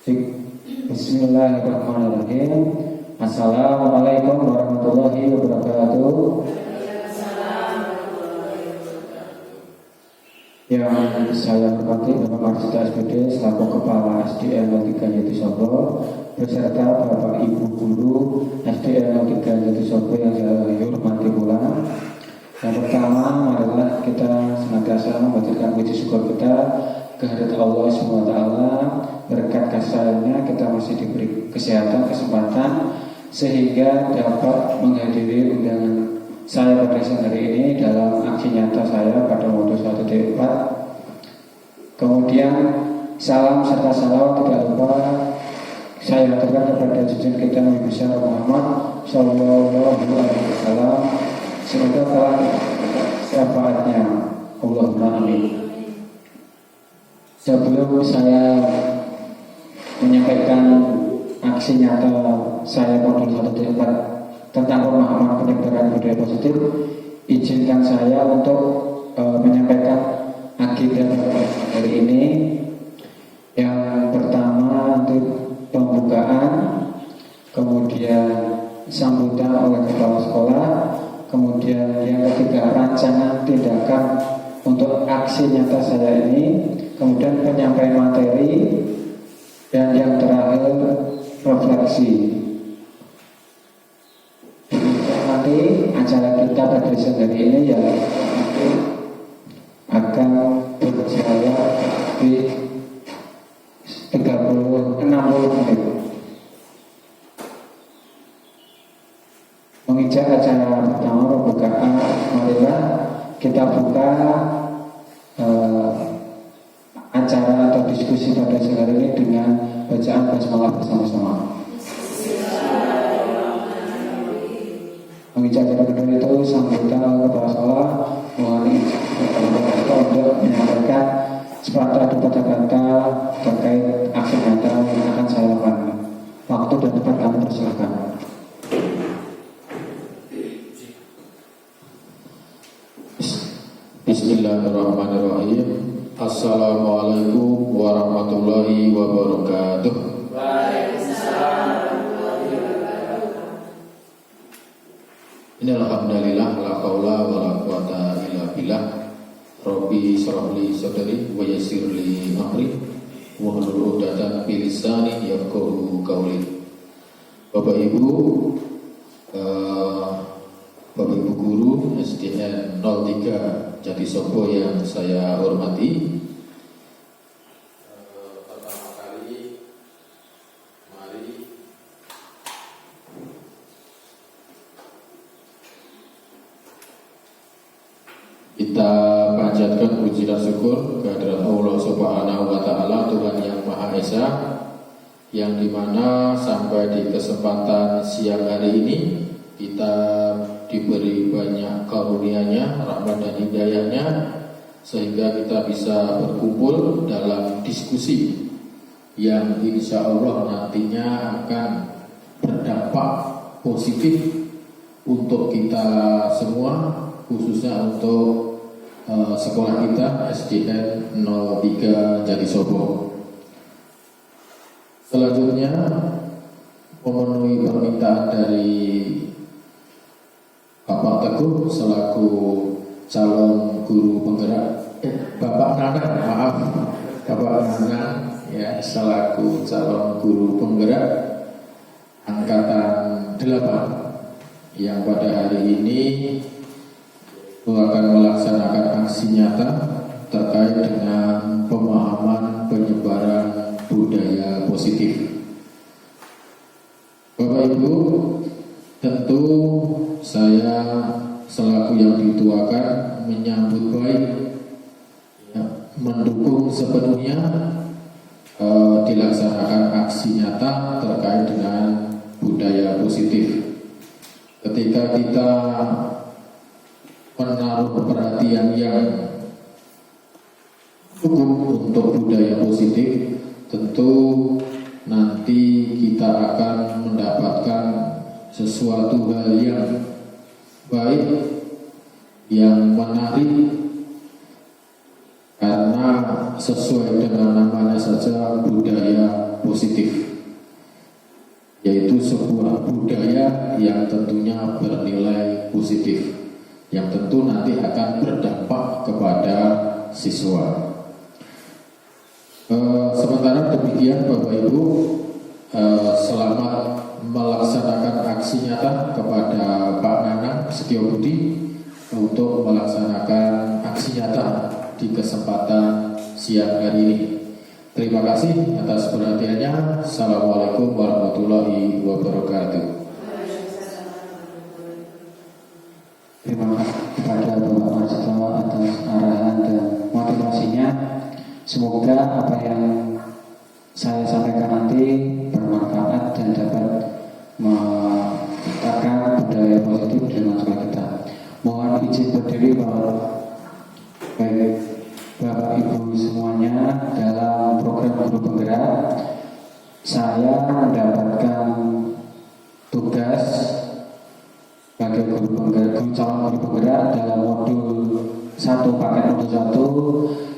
Bismillahirrahmanirrahim. Assalamualaikum warahmatullahi wabarakatuh. Yang saya hormati Bapak Marsita SPD selaku Kepala SDN 03 Yetisobo beserta Bapak Ibu Guru SDN 03 Yetisobo yang saya hormati pula. Yang pertama, marilah kita senantiasa membacakan puji syukur kita kehadirat Allah SWT. Berkat kasih-Nya kita masih diberi kesehatan, kesempatan sehingga dapat menghadiri undangan saya pada siang hari ini dalam aksi nyata saya pada modul 1D4. Kemudian salam serta salawat tidak lupa saya aturkan kepada junjungan kita Nabi besar Muhammad Sallallahu Alaihi Wasallam. Semoga kelak syafaatnya. Allahumma amin. Sebelum saya menyampaikan aksi nyata saya modul 1D4 tentang pemahaman penyebaran budaya positif, izinkan saya untuk menyampaikan agenda hari ini. Yang pertama untuk pembukaan, kemudian sambutan oleh kepala sekolah, kemudian yang ketiga rancangan tindakan untuk aksi nyata saya ini, kemudian penyampaian materi, dan yang terakhir refleksi. Nanti acara kita pada siang hari ini ya akan berjalan di 60 menit. Mengijak acara pertama pembukaan, marilah kita buka acara atau diskusi pada siang hari ini dengan bacaan basmalah bersama-sama. Mengijak acara kedua itu sambutan kepala sekolah mohon untuk menyampaikan sepatah dua kata terkait aksi nyata yang akan saya lakukan. Waktu dan tempat kami persilakan. Bismillahirrahmanirrahim. Assalamualaikum warahmatullahi wabarakatuh. Innalhamdalillah la haula wala quwata illa billah. Rabbi shrah li sadri wa yassir li amri wahlul 'uqdatam min lisani yafqahu qawli. Bapak Ibu guru SDN 03 Jatisobo yang saya hormati, pertama kali mari kita panjatkan puji dan syukur kehadirat Allah Subhanahu wa Ta'ala, Tuhan yang Maha Esa, yang dimana sampai di kesempatan siang hari ini kita diberi banyak karunia-Nya, rahmat dan hidayah-Nya, sehingga kita bisa berkumpul dalam diskusi yang insya Allah nantinya akan berdampak positif untuk kita semua, khususnya untuk sekolah kita SDN 03 Jatisobo. Selanjutnya memenuhi permintaan dari Bapak Teguh selaku calon guru penggerak, Bapak Nanang, maaf, Bapak Nanang ya, selaku calon guru penggerak angkatan 8 yang pada hari ini akan melaksanakan aksi nyata terkait dengan pemahaman penyebaran budaya positif. Bapak Ibu, tentu saya selaku yang dituakan menyambut baik, ya, mendukung sepenuhnya dilaksanakan aksi nyata terkait dengan budaya positif. Ketika kita menaruh perhatian yang cukup untuk budaya positif, tentu nanti kita akan mendapatkan sesuatu hal yang baik, yang menarik, karena sesuai dengan namanya saja budaya positif. positif, yaitu sebuah budaya yang tentunya bernilai positif, yang tentu nanti akan berdampak kepada siswa. Sementara demikian Bapak Ibu, selamat melaksanakan aksi nyata kepada Pak Nanang Setiobudi untuk melaksanakan aksi nyata di kesempatan siang hari ini. Terima kasih atas perhatiannya. Assalamualaikum warahmatullahi wabarakatuh. Terima kasih kepada Bapak Marsto atas arahan dan motivasinya. Semoga apa yang saya sampaikan nanti bermanfaat dan dapat menciptakan budaya positif di masyarakat kita. Mohon izin berdiri baik Bapak Ibu semuanya, dalam program Guru Penggerak saya mendapatkan tugas sebagai guru penggerak, calon guru penggerak dalam modul 1, paket modul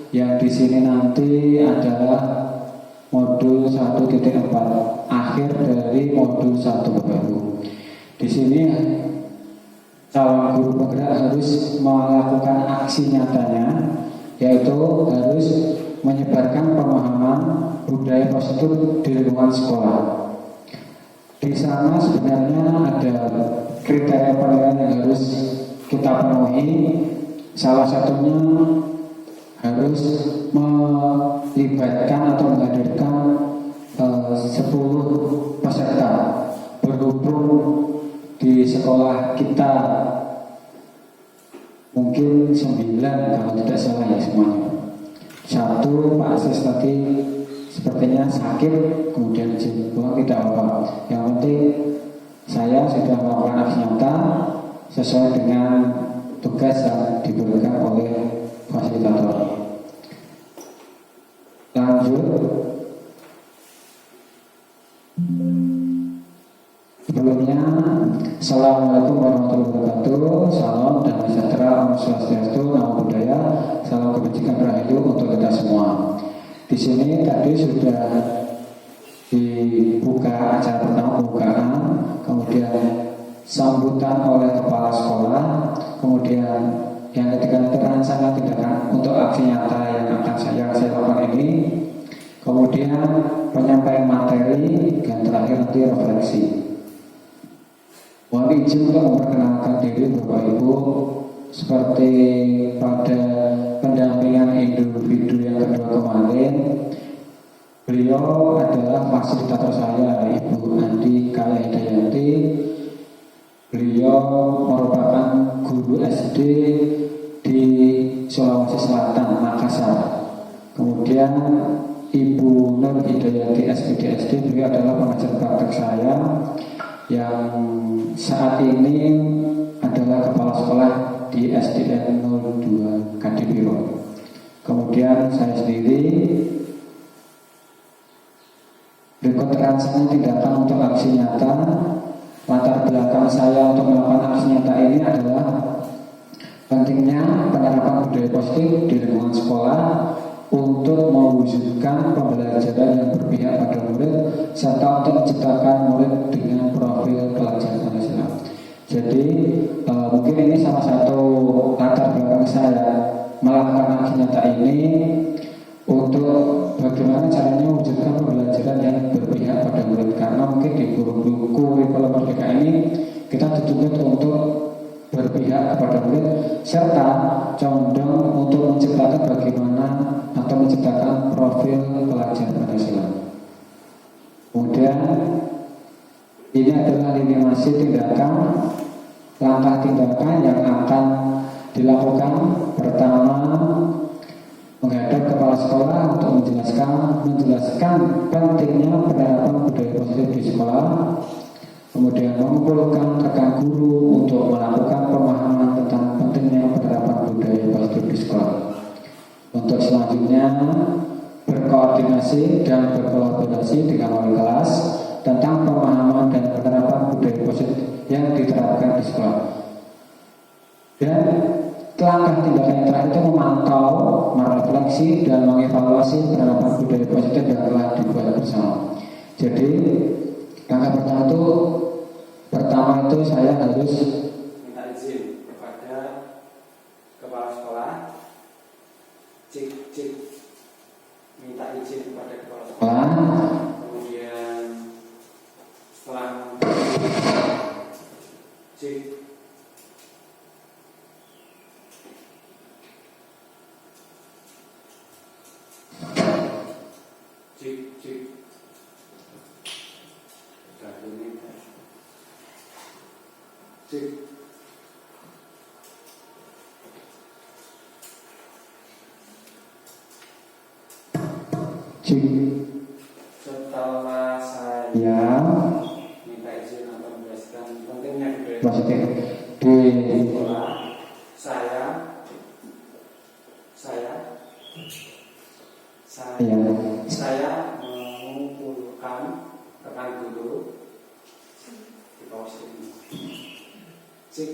1, yang di sini nanti adalah modul 1.4, akhir dari modul 1 Bapak Ibu. Di sini calon guru penggerak harus melakukan aksi nyatanya, yaitu harus menyebarkan pemahaman budaya positif di lingkungan sekolah. Di sana sebenarnya ada kriteria penilaian yang harus kita penuhi. Salah satunya harus melibatkan atau menghadirkan 10 peserta. Berhubung di sekolah kita mungkin 9 kalau tidak salah ya semuanya. 1 Pak Asis tadi sepertinya sakit, kemudian izin pulang, tidak apa. Yang penting saya sudah melakukan aksi nyata sesuai dengan tugas yang diberikan oleh fasilitator. Lanjut. Sebelumnya, Assalamualaikum warahmatullahi wabarakatuh. Salam damai sejahtera, Om Swastiastu, Namo Buddhaya, salam kebajikan rahayu untuk kita semua. Di sini tadi sudah dibuka acara pertama, pembukaan, kemudian sambutan oleh kepala sekolah, kemudian yang ketiga rancangan tindakan untuk aksi nyata yang akan saya lakukan ini, kemudian penyampaian materi, dan terakhir nanti refleksi. Mohon izin untuk memperkenalkan diri Bapak Ibu. Seperti pada pendampingan individu yang kedua kemarin, beliau adalah fasilitator saya, Ibu Andi Kaya Hidayanti. Beliau merupakan guru SD di Sulawesi Selatan, Makassar. Kemudian Ibu Nur Hidayanti SPD SD, beliau adalah pengajar praktek saya yang saat ini adalah kepala sekolah di SDN 02 Kadipiro. Kemudian saya sendiri, berikut rancangan tindakan untuk aksi nyata. Latar belakang saya untuk melakukan aksi nyata ini adalah pentingnya penerapan budaya positif di lingkungan sekolah untuk mewujudkan pembelajaran yang berpihak pada murid serta untuk menciptakan murid dengan profil pelajar Pancasila. Jadi mungkin ini salah satu latar belakang saya melakukan aksi nyata ini untuk bagaimana caranya mewujudkan pembelajaran yang berpihak pada murid, karena mungkin di buku kurikulum Merdeka ini kita dituntut untuk berpihak kepada murid serta condong untuk menciptakan bagaimana atau menciptakan profil pelajar Pancasila. Kemudian ini adalah liniasi tindakan, langkah tindakan yang akan dilakukan. Pertama, menghadap kepala sekolah untuk menjelaskan pentingnya penerapan budaya positif di sekolah. Kemudian mengumpulkan rekan guru untuk melakukan pemahaman tentang pentingnya penerapan budaya positif di sekolah. Untuk selanjutnya, berkoordinasi dan berkolaborasi dengan wali kelas tentang pemahaman dan penerapan budaya positif yang diterapkan di sekolah. Dan langkah tindakan yang terakhir itu memantau, merefleksi, dan mengevaluasi penerapan budaya positif yang telah dibuat bersama. Jadi langkah pertama itu saya harus minta izin kepada kepala sekolah. Cik minta izin kepada kepala sekolah. Kemudian setelah cik setelah saya minta izin atau menjelaskan pentingnya budaya positif di sekolah, saya mengumpulkan rekan guru di bawah sini. Cik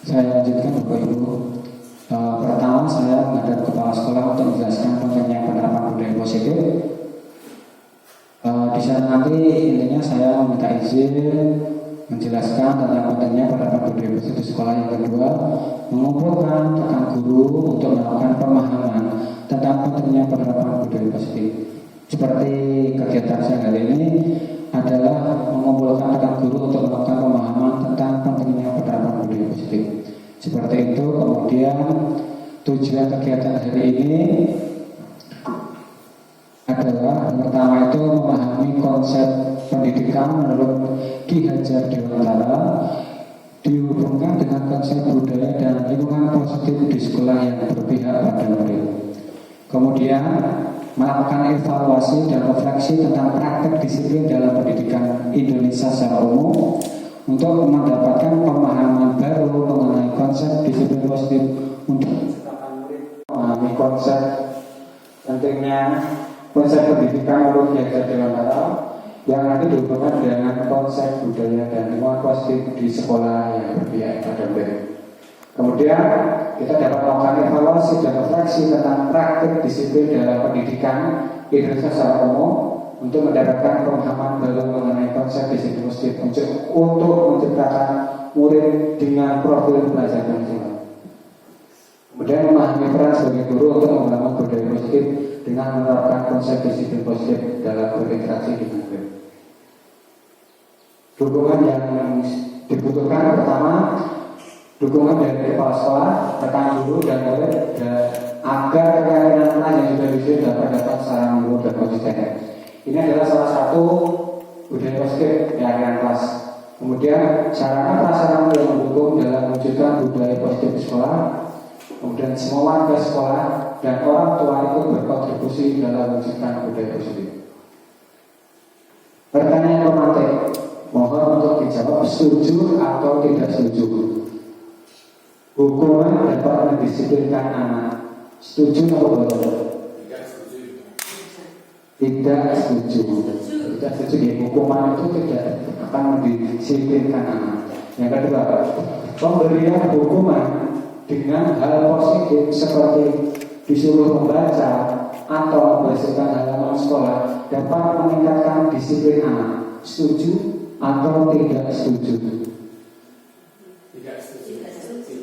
Saya lanjutkan Bapak Ibu. Pertama saya menghadap kepala sekolah untuk menjelaskan pentingnya penerapan budaya positif. Di sana nanti intinya saya meminta izin menjelaskan tentang pentingnya penerapan budaya positif di sekolah. Yang kedua, mengumpulkan rekan guru untuk melakukan pemahaman tentang pentingnya penerapan budaya positif. Seperti kegiatan saya kali ini adalah mengumpulkan rekan guru untuk melakukan pemahaman tentang pentingnya penerapan budaya positif. Seperti itu. Kemudian tujuan kegiatan hari ini adalah pertama itu memahami konsep pendidikan menurut Ki Hajar Dewantara dihubungkan dengan konsep budaya dan lingkungan positif di sekolah yang berpihak pada murid. Kemudian melakukan evaluasi dan refleksi tentang praktek disiplin dalam pendidikan Indonesia secara umum untuk mendapatkan pemahaman baru mengenai konsep disiplin positif untuk memahami konsep pentingnya konsep pendidikan menurut Ki Hajar Dewantara yang nanti dihubungkan dengan konsep budaya dan lingkungan positif di sekolah yang berpihak pada murid. Kemudian kita dapat melakukan evaluasi dan refleksi tentang praktik disiplin dalam pendidikan Indonesia secara umum untuk mendapatkan pemahaman baru mengenai konsep disiplin positif untuk menciptakan murid dengan profil belajar yang optimal. Kemudian memahami peran sebagai guru untuk membangun budaya positif dengan menerapkan konsep disiplin positif dalam berinteraksi dengan murid. Dukungan yang dibutuhkan pertama, dukungan dari kepala sekolah, rekan guru dan murid agar kegiatan yang sudah disusun dapat secara menyeluruh dan konsisten. Ini adalah salah satu budaya positif yang kelas. Kemudian sarana prasarana yang mendukung dalam mewujudkan budaya positif di sekolah. Kemudian semua warga sekolah dan orang tua ikut berkontribusi dalam mewujudkan budaya positif. Pertanyaan pemantik, mohon untuk dijawab setuju atau tidak setuju. Hukuman dapat mendisiplinkan anak. Setuju atau tidak? Tidak setuju. Tidak setuju. Hukuman itu tidak akan mendisiplinkan anak. Yang kedua, pemberian hukuman dengan hal positif seperti disuruh membaca atau membersihkan halaman sekolah dapat meningkatkan disiplin anak. Setuju atau tidak setuju?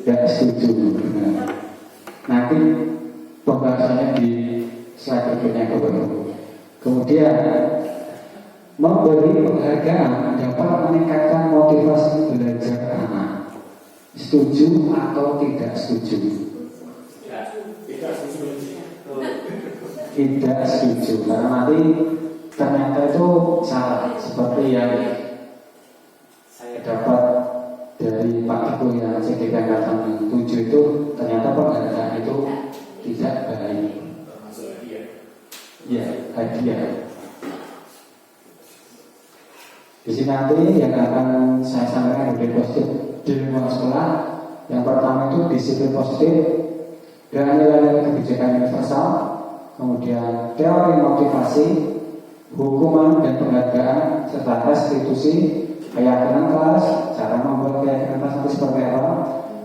Tidak setuju. Nanti pembahasannya di slide berikutnya. Kemudian memberi penghargaan dapat meningkatkan motivasi belajar anak. Setuju atau tidak setuju? Tidak setuju. Karena nanti ternyata itu salah. Seperti yang saya dapat dari Pak Ibu yang CDK angkatan 7 itu, ternyata penghargaan itu tidak baik. Ya, hadiah. nanti yang akan saya sampaikan di positif di lingkungan sekolah. Yang pertama itu disiplin positif dan nilai-nilai kebijakan universal, kemudian teori motivasi, hukuman dan penghargaan, serta restitusi, keyakinan kelas, cara membuat keyakinan kelas itu seperti apa,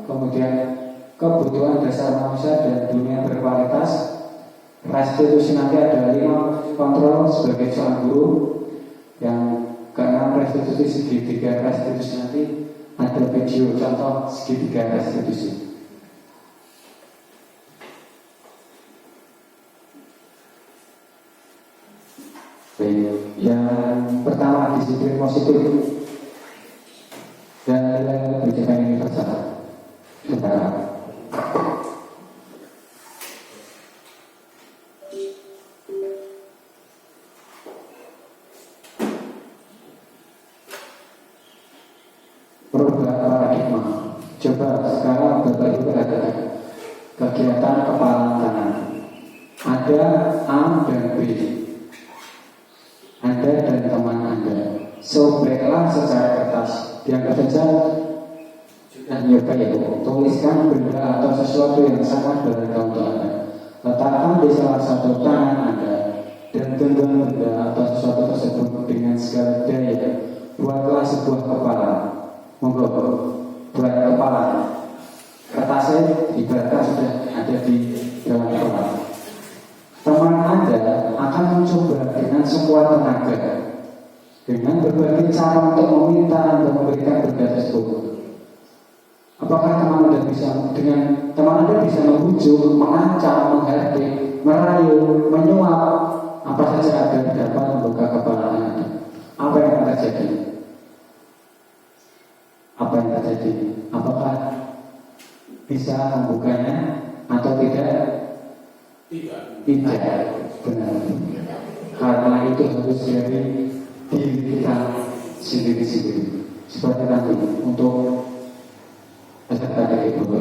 kemudian kebutuhan dasar manusia dan dunia berkualitas. Restitusi nanti ada 5 kontrol sebagai seorang guru. Yang keenam restitusi segitiga. Restitusi nanti ada video contoh segitiga restitusi. Yang pertama disiplin positif dan nilai kebijakan universal. Sebentar. Perubahan paradigma. Coba sekarang Bapak Ibu perhatikan kegiatan kepala tangan. Ada A dan B. Anda dan teman Anda sobeklah secara kertas. Dianggap saja sudah nyoba ya, tuliskan benda atau sesuatu yang sangat berharga untuk Anda. Letakkan di salah satu tangan Anda dan genggam benda atau sesuatu tersebut dengan segala daya. Buatlah sebuah kepala. Monggo, buat kepala. Kertasnya ibaratnya sudah ada di dalam kepala. Teman Anda akan mencoba dengan sekuat tenaga, dengan berbagai cara untuk meminta Anda memberikan benda tersebut. Apakah teman Anda bisa membujuk, mengancam, menghardik, merayu, menyuap, apa saja agar dapat membuka kepala Anda? Apa yang akan terjadi? Apa yang terjadi? Apakah bisa membukanya atau tidak? Tidak, benar. Karena itu harus dari diri kita sendiri-sendiri. Seperti tadi untuk peserta dari Ibu.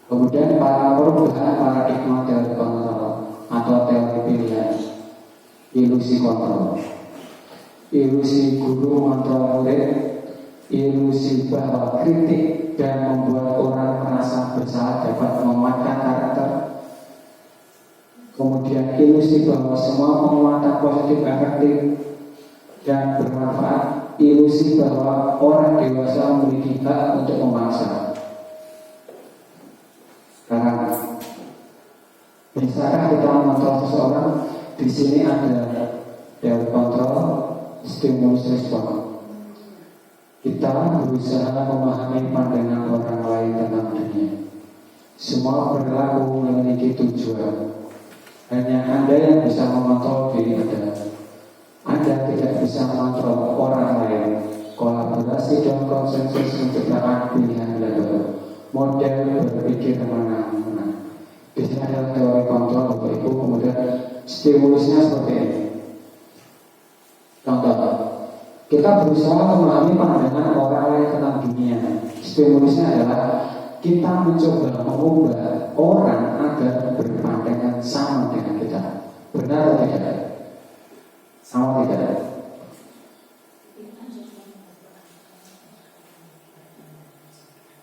Kemudian perubahan paradigma teori kontrol atau teori pilihan, ilusi kontrol, ilusi guru kontrol murid, ilusi bahwa kritik dan membuat orang merasa bersalah dapat mematahkan karakter. Kemudian ilusi bahwa semua penguatan positif efektif dan bermanfaat. Ilusi bahwa orang dewasa memiliki hak untuk memaksa. Sekarang, bisakah kita mengontrol seseorang? Di sini ada teori kontrol, stimulus respon. Kita berusaha memahami pandangan orang lain tentang dunia. Semua perilaku memiliki tujuan. Hanya Anda yang bisa mengontrol diri Anda. Anda tidak bisa mengontrol orang lain. Kolaborasi dan konsensus menciptakan pilihan baru, model berpikir menang-menang. Di sini adalah teori kontrol Bapak Ibu. Kemudian stimulusnya seperti ini. Contoh, kita berusaha memahami pandangan orang lain tentang dunia. Stimulusnya adalah kita mencoba mengubah orang agar berpandangan sama dengan kita. Benar atau tidak? Sama tidak?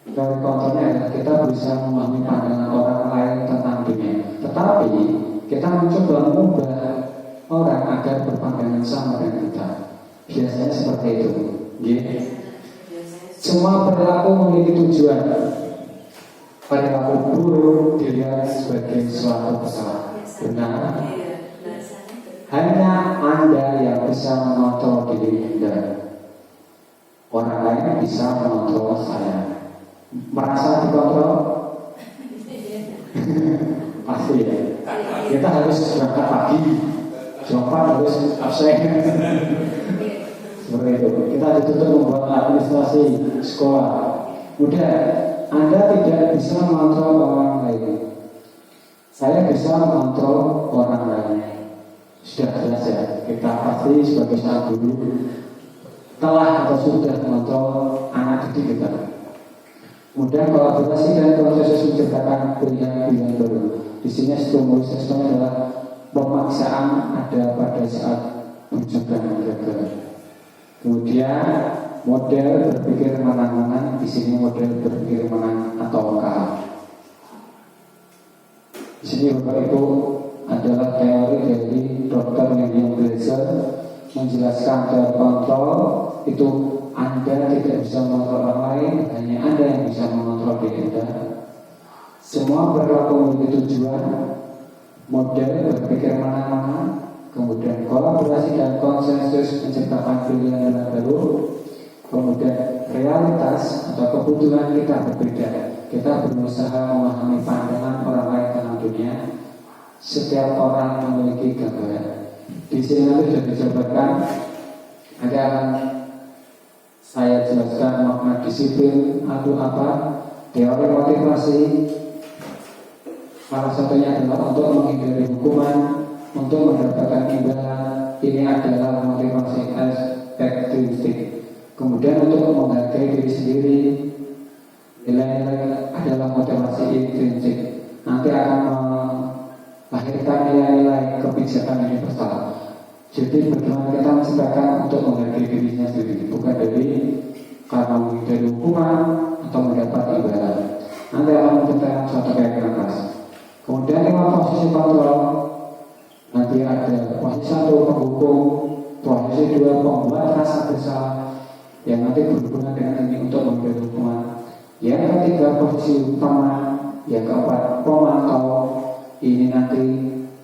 Teori kontrolnya adalah kita berusaha memahami pandangan orang lain tentang dunia. Tetapi kita mencoba mengubah orang agar berpandangan sama dengan kita. Biasanya seperti itu. Semua perilaku memiliki tujuan. Perilaku buruk dilihat sebagai suatu kesalahan. Benar? Hanya Anda yang bisa mengontrol diri Anda. Orang lain bisa mengontrol saya. Merasa dikontrol? Pasti ya. Kita harus berangkat pagi, jawab harus absen. Seperti itu. Kita dituntut membuat administrasi sekolah. Mudah. Anda tidak bisa mengontrol orang lain. Saya bisa mengontrol orang lain. Sudah jelas ya. Kita pasti sebagai seorang guru telah atau sudah mengontrol anak didik kita. Kemudian kolaborasi dan proses menciptakan pilihan-pilihan baru. Di sini stimulus sistemnya adalah pemaksaan ada pada saat bujukan gagal. Kemudian model berpikir menang-menang, di sini model berpikir menang atau kalah. Di sini Bapak Ibu adalah teori dari Dr. William Blazer menjelaskan teori kontrol itu Anda tidak bisa mengontrol orang lain, hanya Anda yang bisa mengontrol diri Anda. Semua berlaku memiliki tujuan, model berpikir menang-menang, kemudian kolaborasi dan konsensus menciptakan pilihan yang baru, kemudian realitas atau kebutuhan kita berbeda. Kita berusaha memahami pandangan orang lain tentang dunia. Setiap orang memiliki gambaran. Di sini nanti sudah dijabarkan, ada saya jelaskan makna disiplin atau apa, teori motivasi. Salah satunya adalah untuk menghindari hukuman, untuk mendapatkan imbalan. Ini adalah motivasi ekstrinsi. Kemudian untuk menghargai diri sendiri, nilai-nilai adalah motivasi intrinsik. Nanti akan melahirkan nilai-nilai kebijakan universal. Jadi bagaimana kita menciptakan untuk menghargai dirinya sendiri, bukan dari karena menghindari hukuman atau mendapat imbalan. Nanti akan menciptakan suatu keyakinan keras. Kemudian 5 posisi kontrol. Nanti ada posisi 1 penghukum, posisi 2 pembuat rasa bersalah, yang nanti berhubungan dengan ini untuk memberi hukuman. Yang ketiga posisi utama, yang keempat pemantau, ini nanti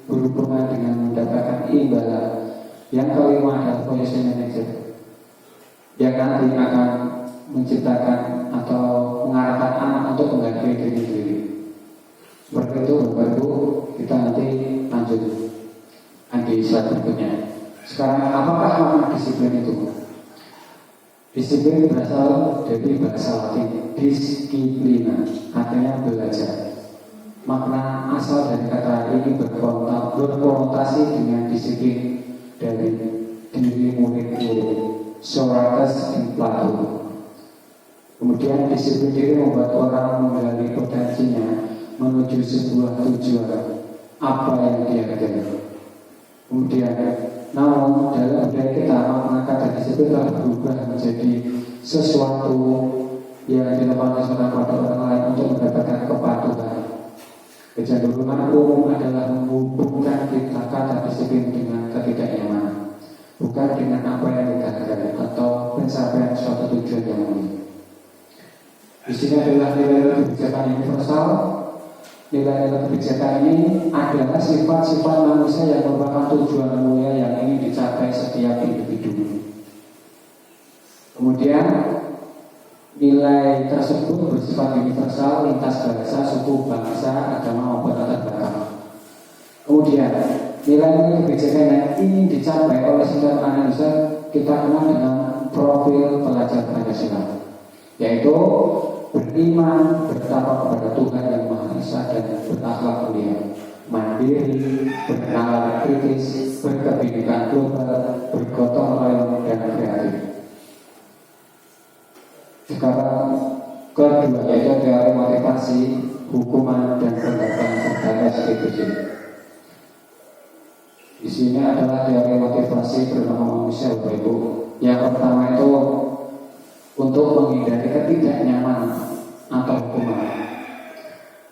berhubungan dengan mendapatkan imbalan. Yang kelima adalah posisi manajer, yang nanti akan menciptakan atau mengarahkan anak untuk menghargai diri sendiri. Seperti itu Bapak Ibu, kita nanti lanjut di slide berikutnya. Sekarang apakah makna disiplin itu? Disiplin berasal dari bahasa Latin disciplina, artinya belajar. Makna asal dari kata ini berkonotasi dengan disiplin dari diri murid-murid, Socrates in Plato. Kemudian disiplin diri membuat orang menggali potensinya menuju sebuah tujuan apa yang dia kejar. Kemudian, namun dalam budaya kita makna kata disiplin telah berubah menjadi sesuatu yang dilakukan seorang pada orang lain untuk mendapatkan kepatuhan. Kecenderungan umum adalah menghubungkan kata disiplin dengan ketidaknyamanan, bukan dengan apa yang dikatakan atau pencapaian suatu tujuan yang mulia. Di sini adalah nilai kebijakan universal. Nilai-nilai kebijakan ini adalah sifat-sifat manusia yang merupakan tujuan mulia yang ingin dicapai setiap individu. Kemudian nilai tersebut bersifat universal lintas bahasa, suku, bangsa, agama maupun latar belakang. Kemudian nilai-nilai kebijakan yang ingin dicapai oleh setiap manusia kita kenal dengan profil pelajar Pancasila, yaitu beriman, bertakwa kepada Tuhan yang Maha Esa dan berakhlak mulia, mandiri, bernalar kritis, berkebinekaan global, bergotong royong dan kreatif. Sekarang kedua yaitu teori motivasi, hukuman dan pendapat serta restitusi. Di sini adalah teori motivasi bernama manusia, Bapak Ibu. Yang pertama itu untuk menghindari ketidaknyamanan atau hukuman.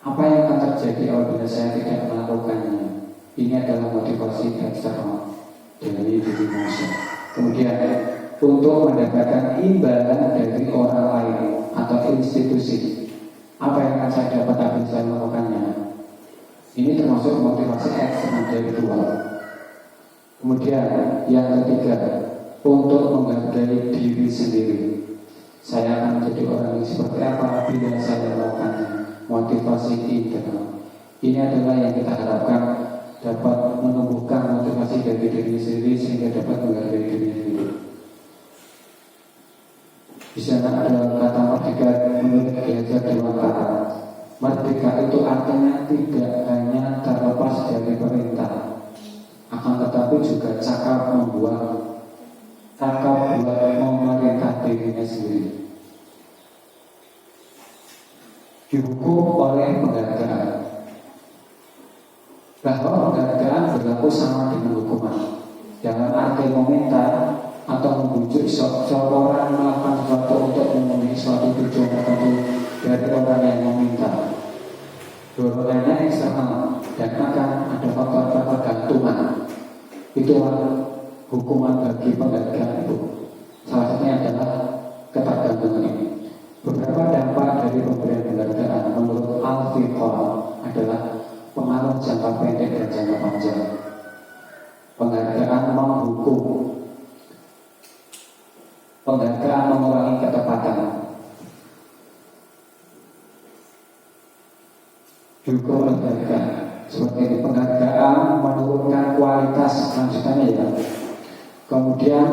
Apa yang akan terjadi apabila saya tidak melakukannya? Ini adalah motivasi eksternal dari diri manusia. Kemudian untuk mendapatkan imbalan dari orang lain atau institusi. Apa yang akan saya dapat apabila saya melakukannya? Ini termasuk motivasi eksternal dari luar. Kemudian yang ketiga, untuk menghargai diri sendiri. Saya akan menjadi orang yang seperti apa bila saya melakukannya. Motivasi internal. Ini adalah yang kita harapkan dapat menumbuhkan motivasi dari diri sendiri sehingga dapat menghargai diri sendiri. Di sana ada kata merdeka menurut Ki Hajar Dewantara. Merdeka itu artinya tidak hanya terlepas dari perintah, akan tetapi juga cakap membuat, cakap buat memerintah dirinya sendiri. Dihukum oleh penghargaan, bahwa penghargaan berlaku sama dengan hukuman. Dalam arti meminta atau membujuk seorang melakukan sesuatu untuk memenuhi suatu tujuan tertentu dari orang yang meminta. Dorongannya eksternal dan akan ada faktor ketergantungan. Itulah hukuman bagi penghargaan itu. Salah satunya adalah ketergantungan ini. Beberapa dampak dari pemberian penghargaan menurut Al-Fiqh adalah pengaruh jangka pendek dan jangka panjang. Penghargaan menghukum, penghargaan mengurangi ketepatan. Juga penghargaan seperti ini, penghargaan menurunkan kualitas lanjutannya ya. Kemudian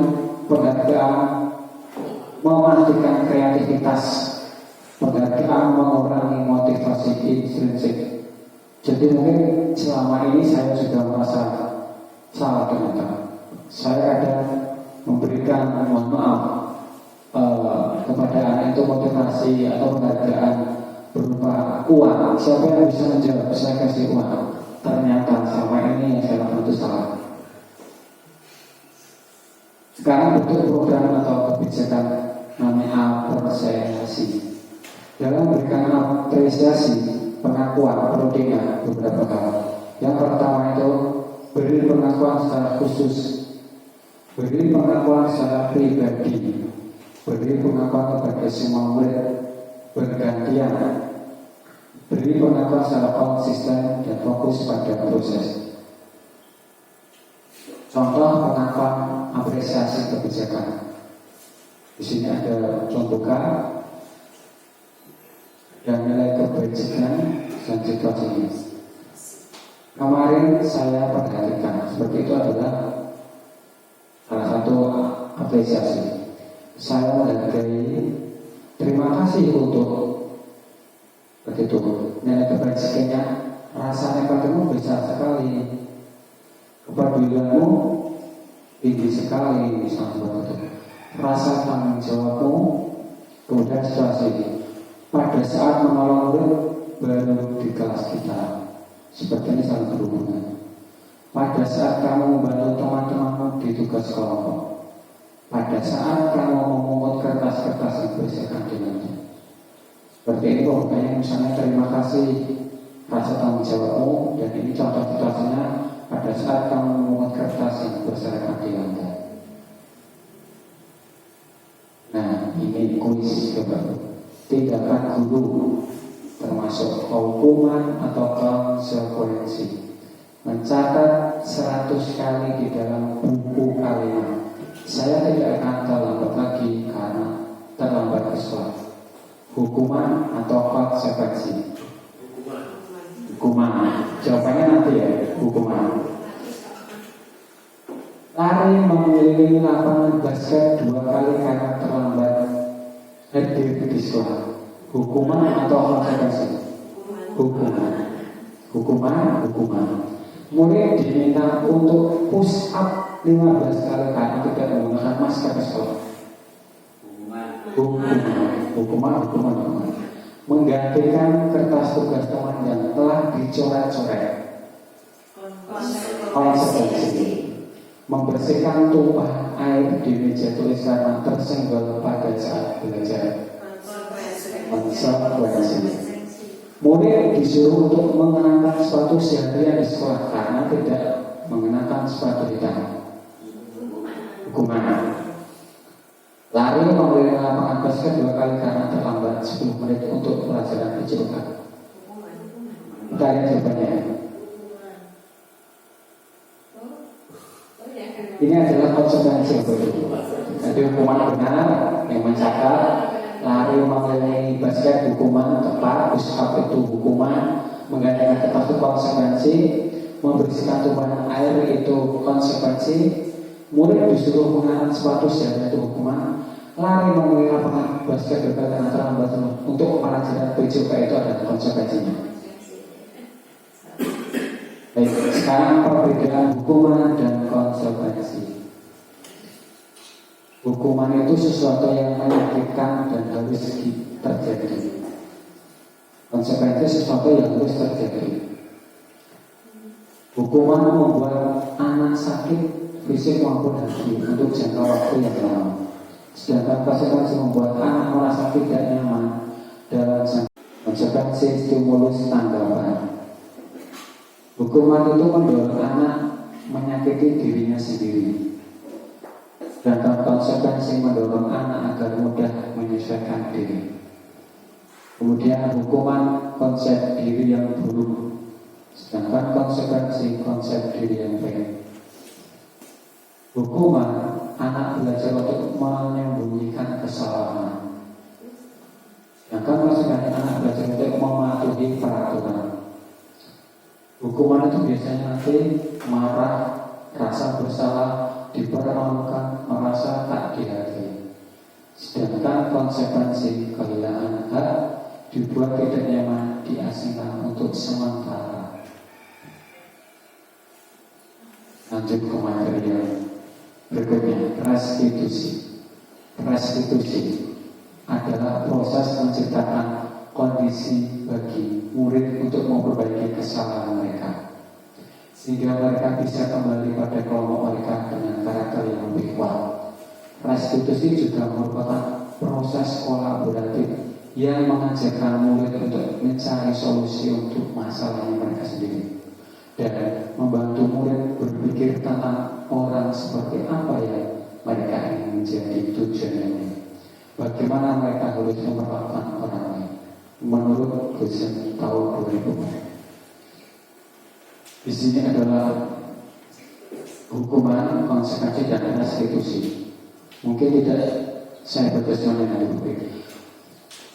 penghargaan mematikan kreativitas, penghargaan mengurangi motivasi intrinsik. Jadi mungkin selama ini saya sudah merasa salah ternyata. Saya ada memberikan, mohon maaf, kepada anak itu motivasi atau penghargaan berupa uang. Siapa yang bisa menjawab? Saya kasih uang. Ternyata selama ini yang saya lakukan itu salah. Sekarang bentuk program atau kebijakan namanya apresiasi. Dalam memberikan apresiasi, pengakuan perlu diingat beberapa hal. Yang pertama itu beri pengakuan secara khusus, beri pengakuan secara pribadi, beri pengakuan kepada semua murid bergantian, beri pengakuan secara konsisten dan fokus pada proses. Contoh pengakuan apresiasi kebijakan. Di sini ada contoh dan nilai kebajikan dan situasinya. Kemarin saya perhatikan seperti itu adalah salah satu apresiasi. Saya menghargai, terima kasih untuk begitu. Nilai kebajikannya, rasanya padamu besar sekali, kepedulianmu tinggi sekali, misalnya seperti itu. Rasa tanggung jawabmu, kemudian situasi pada saat menolong murid baru di kelas kita, seperti ini saling berhubungan. Pada saat kamu membantu teman-temanmu di tugas kelompok, pada saat kamu memungut kertas-kertas yang berisikan dengannya, seperti ini pokoknya. Misalnya terima kasih, rasa tanggung jawabmu, dan ini contoh situasinya pada saat kamu memungut kertas yang berserakan di lantai. Nah, ini kuis coba. Tindakan guru termasuk hukuman atau konsekuensi. Mencatat 100 kali di dalam buku kalimat. Saya tidak akan terlambat lagi karena terlambat ke sekolah. Hukuman atau konsekuensi? Hukuman. Jawabannya nanti ya, hukuman. Lari mengelilingi lapangan basket 2 kali karena terlambat hadir di sekolah. Hukuman atau konsekuensi? Hukuman. Murid diminta untuk push up 15 kali karena tidak menggunakan masker ke sekolah. Hukuman. Menggantikan kertas tugas teman yang telah dicoret-coret. Konsekuensi. Membersihkan tumpah air di meja tulis karena tersenggol pada saat belajar. Konsekuensi. Murid disuruh untuk mengenakan sepatu seharian di sekolah karena tidak mengenakan sepatu hitam. Hukuman. Lari mengelilingi lapangan basket 2 kali karena terlambat 10 menit untuk pelajaran PJOK. Kita lihat jawabannya. Ini adalah konsekuensi begitu. Jadi hukuman benar yang mencatat, lari mengelilingi basket hukuman tepat, push up itu hukuman, menggantikan kertas itu konsekuensi, membersihkan tumpahan air itu konsekuensi, murid disuruh mengenakan sepatu sehari itu hukuman, lari mengelilingi lapangan basket berkali terlambat untuk pelajaran PJOK itu ada konsekuensinya. Baik, sekarang perbedaan hukuman dan konsekuensi. Hukuman itu sesuatu yang menyakitkan dan harus terjadi. Konsekuensi sesuatu yang harus terjadi. Hukuman membuat anak sakit fisik maupun hati untuk jangka waktu yang lama. Sedangkan konsekuensi membuat anak merasa tidak nyaman dalam konsekuensi stimulus tanggapan. Hukuman itu mendorong anak menyakiti dirinya sendiri. Sedangkan konsekuensi mendorong anak agar mudah menyesuaikan diri. Kemudian hukuman konsep diri yang buruk, sedangkan konsekuensi konsep diri yang baik. Hukuman anak belajar untuk menyembunyikan kesalahan, sedangkan konsekuensi anak belajar untuk mematuhi peraturan. Hukuman itu biasanya nanti marah, rasa bersalah, dipermalukan, merasa tak dihargai. Sedangkan konsekuensi kehilangan hak, dibuat tidak nyaman, diasingkan untuk sementara. Lanjut ke materi yang berikutnya, restitusi. Restitusi adalah proses menciptakan kondisi bagi murid untuk memperbaiki kesalahan mereka, sehingga mereka bisa kembali pada kelompok mereka dengan karakter yang lebih kuat. Restitusi juga merupakan proses kolaboratif yang mengajarkan murid untuk mencari solusi untuk masalahnya mereka sendiri dan membantu murid berpikir tentang orang seperti apa yang mereka ingin menjadi tujuannya. Bagaimana mereka harus memperlakukan orang lain menurut Goshen tahun 2000. Di sini adalah hukuman, konsekuensi, dan restitusi. Mungkin tidak saya berkesan dengan berbeda.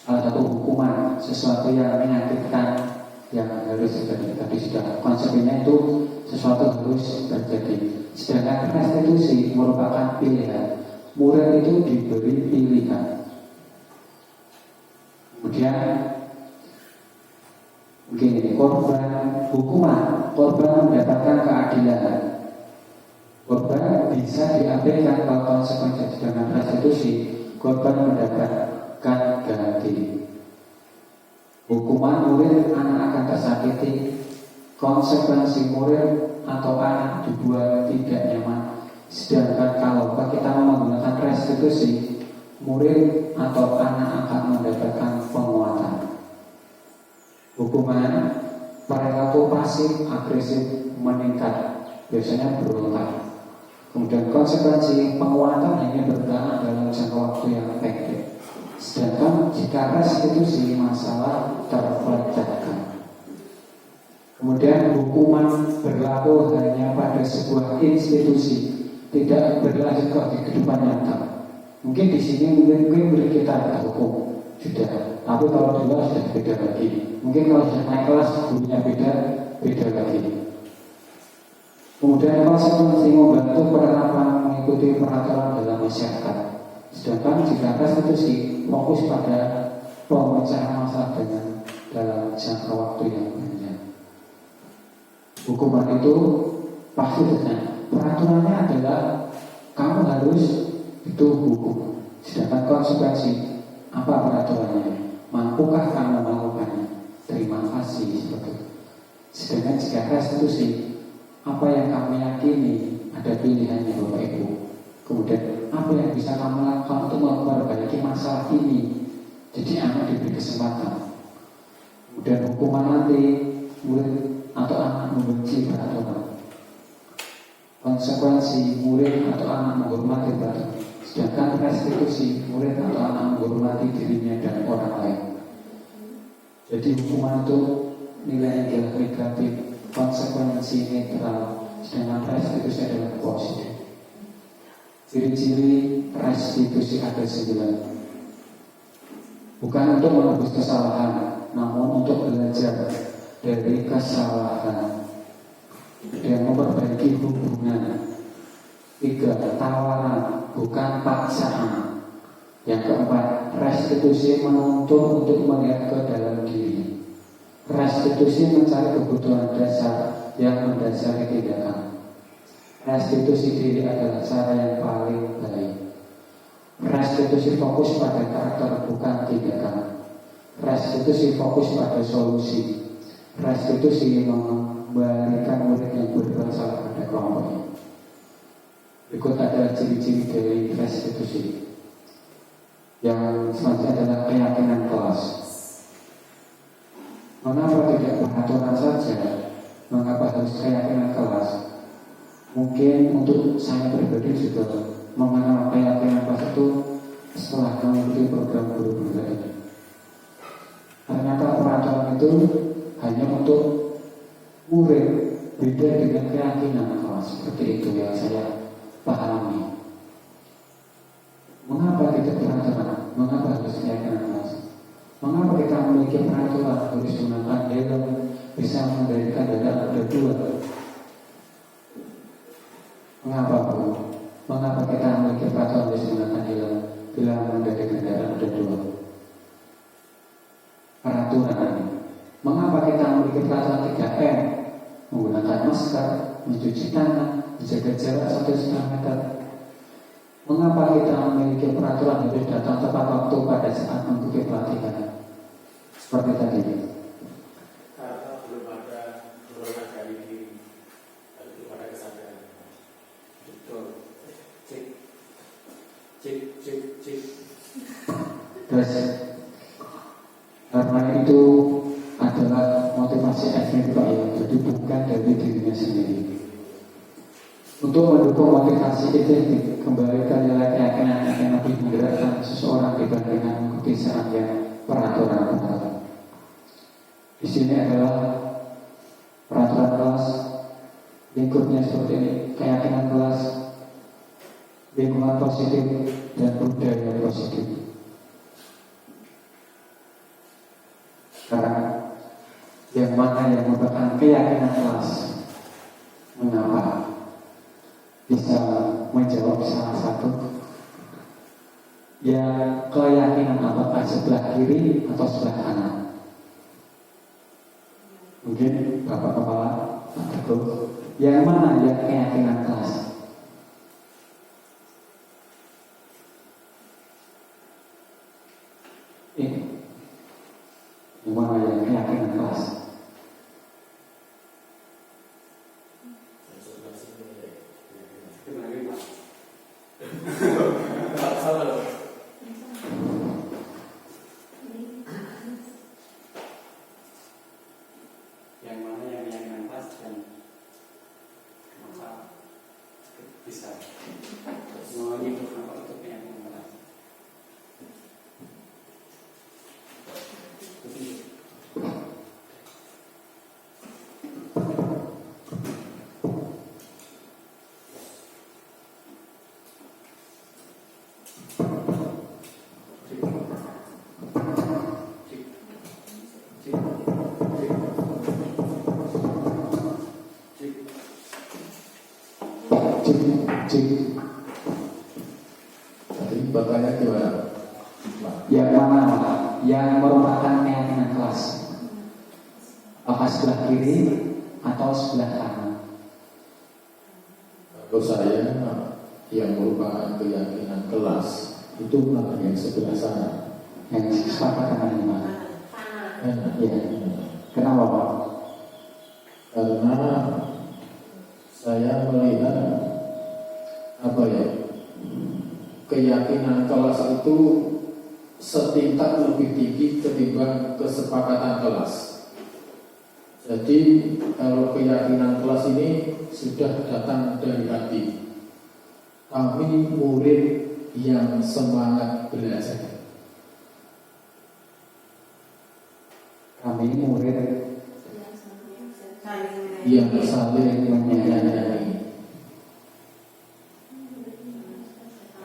Salah satu hukuman, sesuatu yang menyakitkan yang harus terjadi. Tadi sudah konsepnya itu sesuatu harus terjadi. Sedangkan restitusi merupakan pilihan. Murid itu diberi pilihan. Kemudian mungkin ini korban hukuman, korban mendapatkan keadilan. Korban bisa diabaikan kalau konsekuensi, dengan restitusi korban mendapatkan ganti. Hukuman murid, anak akan tersakiti. Konsekuensi murid atau anak dibuat tidak nyaman. Sedangkan kalau kita menggunakan restitusi, murid atau anak akan mendapatkan penguatan. Hukuman perilaku pasif agresif meningkat, biasanya berontak. Kemudian konsekuensi penguatan hanya bertahan dalam jangka waktu yang pendek. Sedangkan jika restitusi, masalah terpecahkan. Kemudian hukuman berlaku hanya pada sebuah institusi, tidak berlanjut ke kehidupan nyata. Mungkin di sini mungkin kita ada hukum sudah, tapi kalau di luar sudah beda lagi. Mungkin kalau sudah naik kelas gurunya beda lagi. Kemudian konsekuensi membantu penerapan mengikuti peraturan dalam masyarakat. Sedangkan jika restitusi fokus pada pemecahan masalah dengan dalam jangka waktu yang panjang. Hukuman itu pasti saja peraturannya adalah kamu harus itu hukum. Sedangkan konsekuensi apa peraturannya? Mampukah kamu melakukannya? Terima kasih seperti itu. Sedangkan jika restitusi, apa yang kamu yakini ada pilihannya Bapak Ibu. Kemudian apa yang bisa kamu lakukan untuk memperbaiki masalah ini? Jadi anak diberi kesempatan. Kemudian hukuman nanti murid atau anak membenci peraturan. Konsekuensi murid atau anak menghormati peraturan. Sedangkan restitusi murid atau anak menghormati dirinya dan orang lain. Jadi hukuman itu nilainya adalah negatif, konsekuensi netral, sedangkan restitusi adalah positif. Ciri-ciri restitusi ada 9. Bukan untuk menebus kesalahan, namun untuk belajar dari kesalahan dan memperbaiki hubungan. 3. Tawaran, bukan paksaan. Yang keempat, restitusi menuntut untuk melihat ke dalam diri. Restitusi mencari kebutuhan dasar yang mendasari tindakan. Restitusi diri adalah cara yang paling baik. Restitusi fokus pada karakter bukan tindakan. Restitusi fokus pada solusi. Restitusi mengembalikan murid yang berbuat salah pada kelompoknya. Berikut ada ciri-ciri dari restitusi. Yang selanjutnya adalah keyakinan kelas. Mengapa tidak peraturan saja? Mengapa harus keyakinan kelas? Mungkin untuk saya pribadi juga mengenal keyakinan kelas itu setelah mengikuti program guru bunda ini. Ternyata peraturan itu hanya untuk murid, beda dengan keyakinan kelas. Seperti itu yang saya pahami. Mengapa tidak peraturan? Mengapa harus keyakinan kelas? Mengapa kita memiliki peraturan harus menggunakan helm, bisa mengendalikan kendaraan roda 2? Mengapa Bu? Mengapa kita memiliki peraturan harus menggunakan helm bila mengendalikan kendaraan roda 2? Peraturan ini. Mengapa kita memiliki peraturan 3M? Menggunakan masker, mencuci tangan, menjaga jarak 1,5 meter. Mengapa kita memiliki peraturan harus datang tepat waktu pada saat mengikuti pelatihan? Seperti tadi. Karena belum ada dorongan dari diri, belum ada kesadaran. Betul. Cik. Terus karena itu adalah motivasi efek Pak ya, jadi bukan dari dirinya sendiri. Untuk mendukung motivasi itu kembalikan nilai keyakinan yang lebih menggerakkan seseorang dibandingkan mengikuti serangkaian peraturan. Di sini adalah peraturan kelas, lingkupnya seperti ini, keyakinan kelas, lingkungan positif dan budaya positif. Sekarang yang mana yang merupakan keyakinan kelas? Mengapa? Bisa menjawab salah satu. Ya, keyakinan apakah sebelah kiri atau sebelah kanan? Mungkin Bapak Kepala atau yang mana yang keyakinan kelas? Ini yang mana yang keyakinan kelas? Yang mana yang pas dan maka bisa mengikut apa untuk yang pas. Cik. Tadi bakalnya gimana? Yang mana yang merupakan keyakinan kelas? Apakah sebelah kiri atau sebelah kanan? Kalau saya yang merupakan keyakinan kelas itu malah yang sebelah sana. Yang sepakat dengan lima. Ya. Kenapa Pak? Karena saya melihat keyakinan kelas itu setingkat lebih tinggi ketimbang kesepakatan kelas. Jadi kalau keyakinan kelas ini sudah datang dari hati. Kami murid yang semangat belajar. Kami murid yang saling menyayangi.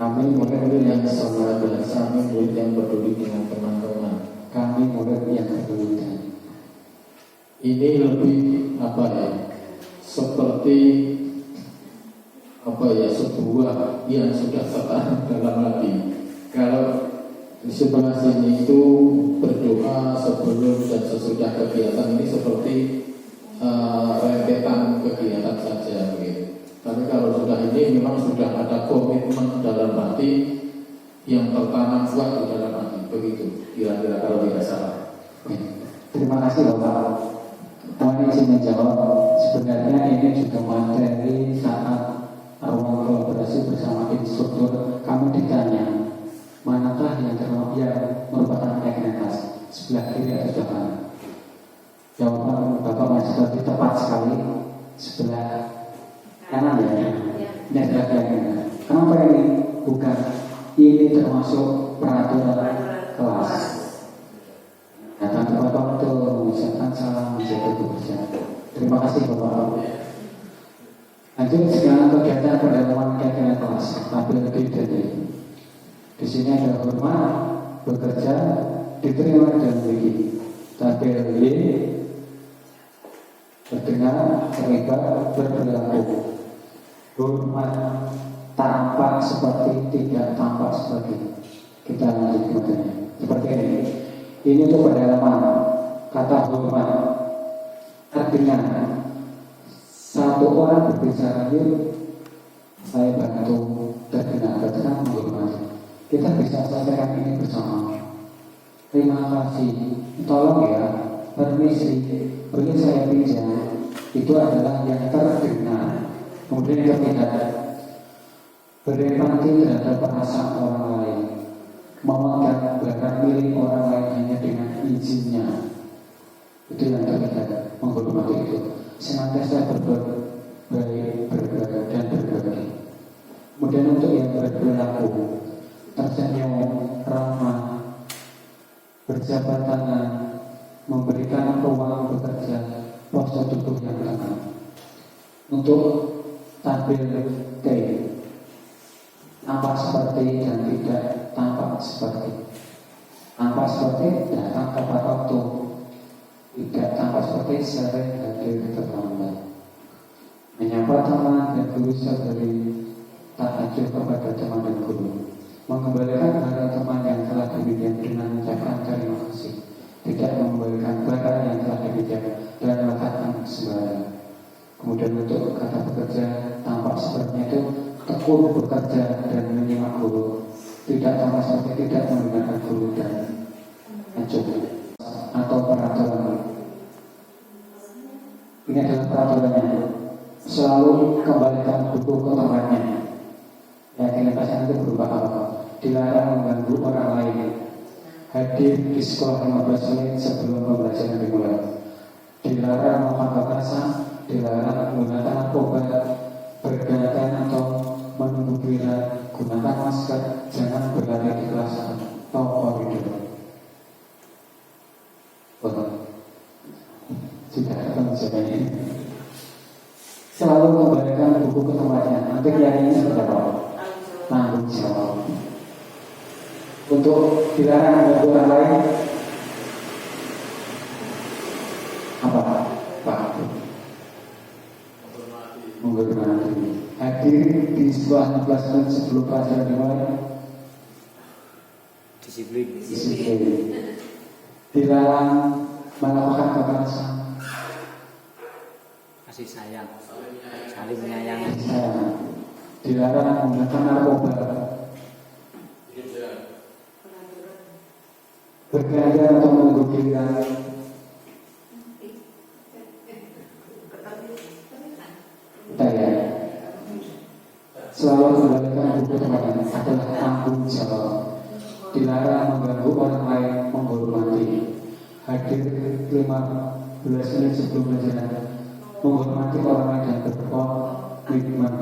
Kami murid yang semangat belajar. Kami murid yang peduli dengan teman-teman. Kami murid yang peduli. Ini lebih seperti sebuah yang sudah tertanam dalam hati. Kalau di sebelah sini itu berdoa sebelum dan sesudah kegiatan ini seperti rentetan kegiatan saja begitu. Tapi kalau sudah ini memang sudah ada komitmen dalam hati yang tertanam kuat di dalam hati begitu. Kira-kira kalau tidak salah. Terima kasih Bapak. Mohon izin menjawab. Sebenarnya ini juga materi saat ruang kolaborasi bersama instruktur, kami ditanya manakah yang merupakan keyakinan kelas, sebelah kiri atau sebelah kanan. Jawaban Bapak Mahasiswa tepat sekali, sebelah kanan ya. Ini adalah keyakinan. Kenapa ini? Bukan, ini termasuk peraturan kelas. Datang tepat waktu, mengucapkan salam, menjaga kebersihan. Terima kasih Bapak. Lanjut sekarang kegiatan pendalaman keyakinan kelas. Tampil lebih detail. Di sini ada hormat, bekerja, diterima dan memiliki. Tampil Y, berdengar, terlibat, berperilaku. Hormat tampak seperti, tidak tampak seperti. Kita lanjut kemudian. Seperti ini. Ini untuk pendalaman kata hormat. Artinya satu orang berbicara, saya bantu terdengar, menghormati. Kita bisa sampaikan ini bersama. Terima kasih, tolong ya, permisi, boleh saya pinjam. Itu adalah yang terdengar. Kemudian yang terlihat, berempati terhadap perasaan orang lain, memegang barang milik orang lain hanya dengan izinnya. Itu yang terlihat, menghormati itu. Senantiasa berbuat baik, berbagi dan berbagi. Kemudian untuk yang berperilaku, tersenyum, ramah, berjabat tangan, memberikan ruang bekerja, postur tubuh yang tenang. Untuk tampil T, tampak seperti dan tidak tampak seperti. Tampak seperti datang tepat waktu, tidak tampak seperti sering hadir terlambat. Menyapa teman dan guru saudari, tak acuh kepada teman dan guru. Mengembalikan barang teman yang telah diberikan dengan mengucapkan terima kasih, tidak mengembalikan barang yang telah diberikan dan meletakkan sembarang. Kemudian untuk kata bekerja, tampak sepertinya itu tekun bekerja dan menyimak guru, tidak tampak seperti tidak mendengarkan guru dan acuh. Atau peraturan. Ini adalah peraturannya. Selalu kembalikan buku ke tempatnya. Keyakinan pasien itu berupa apa? Dilarang mengganggu orang lain. Hadir di sekolah 15 menit sebelum pembelajaran dimulai. Dilarang makan kekerasan, dilarang menggunakan narkoba, berdandan atau menunggu giliran, gunakan masker, jangan berlari di kelas atau koridor. Betul. Sudah ada jawabannya. Selalu kembalikan buku ke tempatnya. Nanti yang ini seperti apa? Tanggung jawab. Untuk dilarang mengganggu orang lain, apa? Pak. Menghormati. Hadir di sekolah 16 menit sebelum pelajaran dimulai. Disiplin. Dilarang melakukan kekerasan. Kasih sayang, saling menyayangi. Dilarang menggunakan narkoba, bergaya atau menunggu giliran, selalu kembalikan buku tempatnya adalah tanggung jawab. Dilarang mengganggu orang lain, menghormati. Hadir 15 menit sebelum pelajaran, menghormati orang lain dan berkomitmen.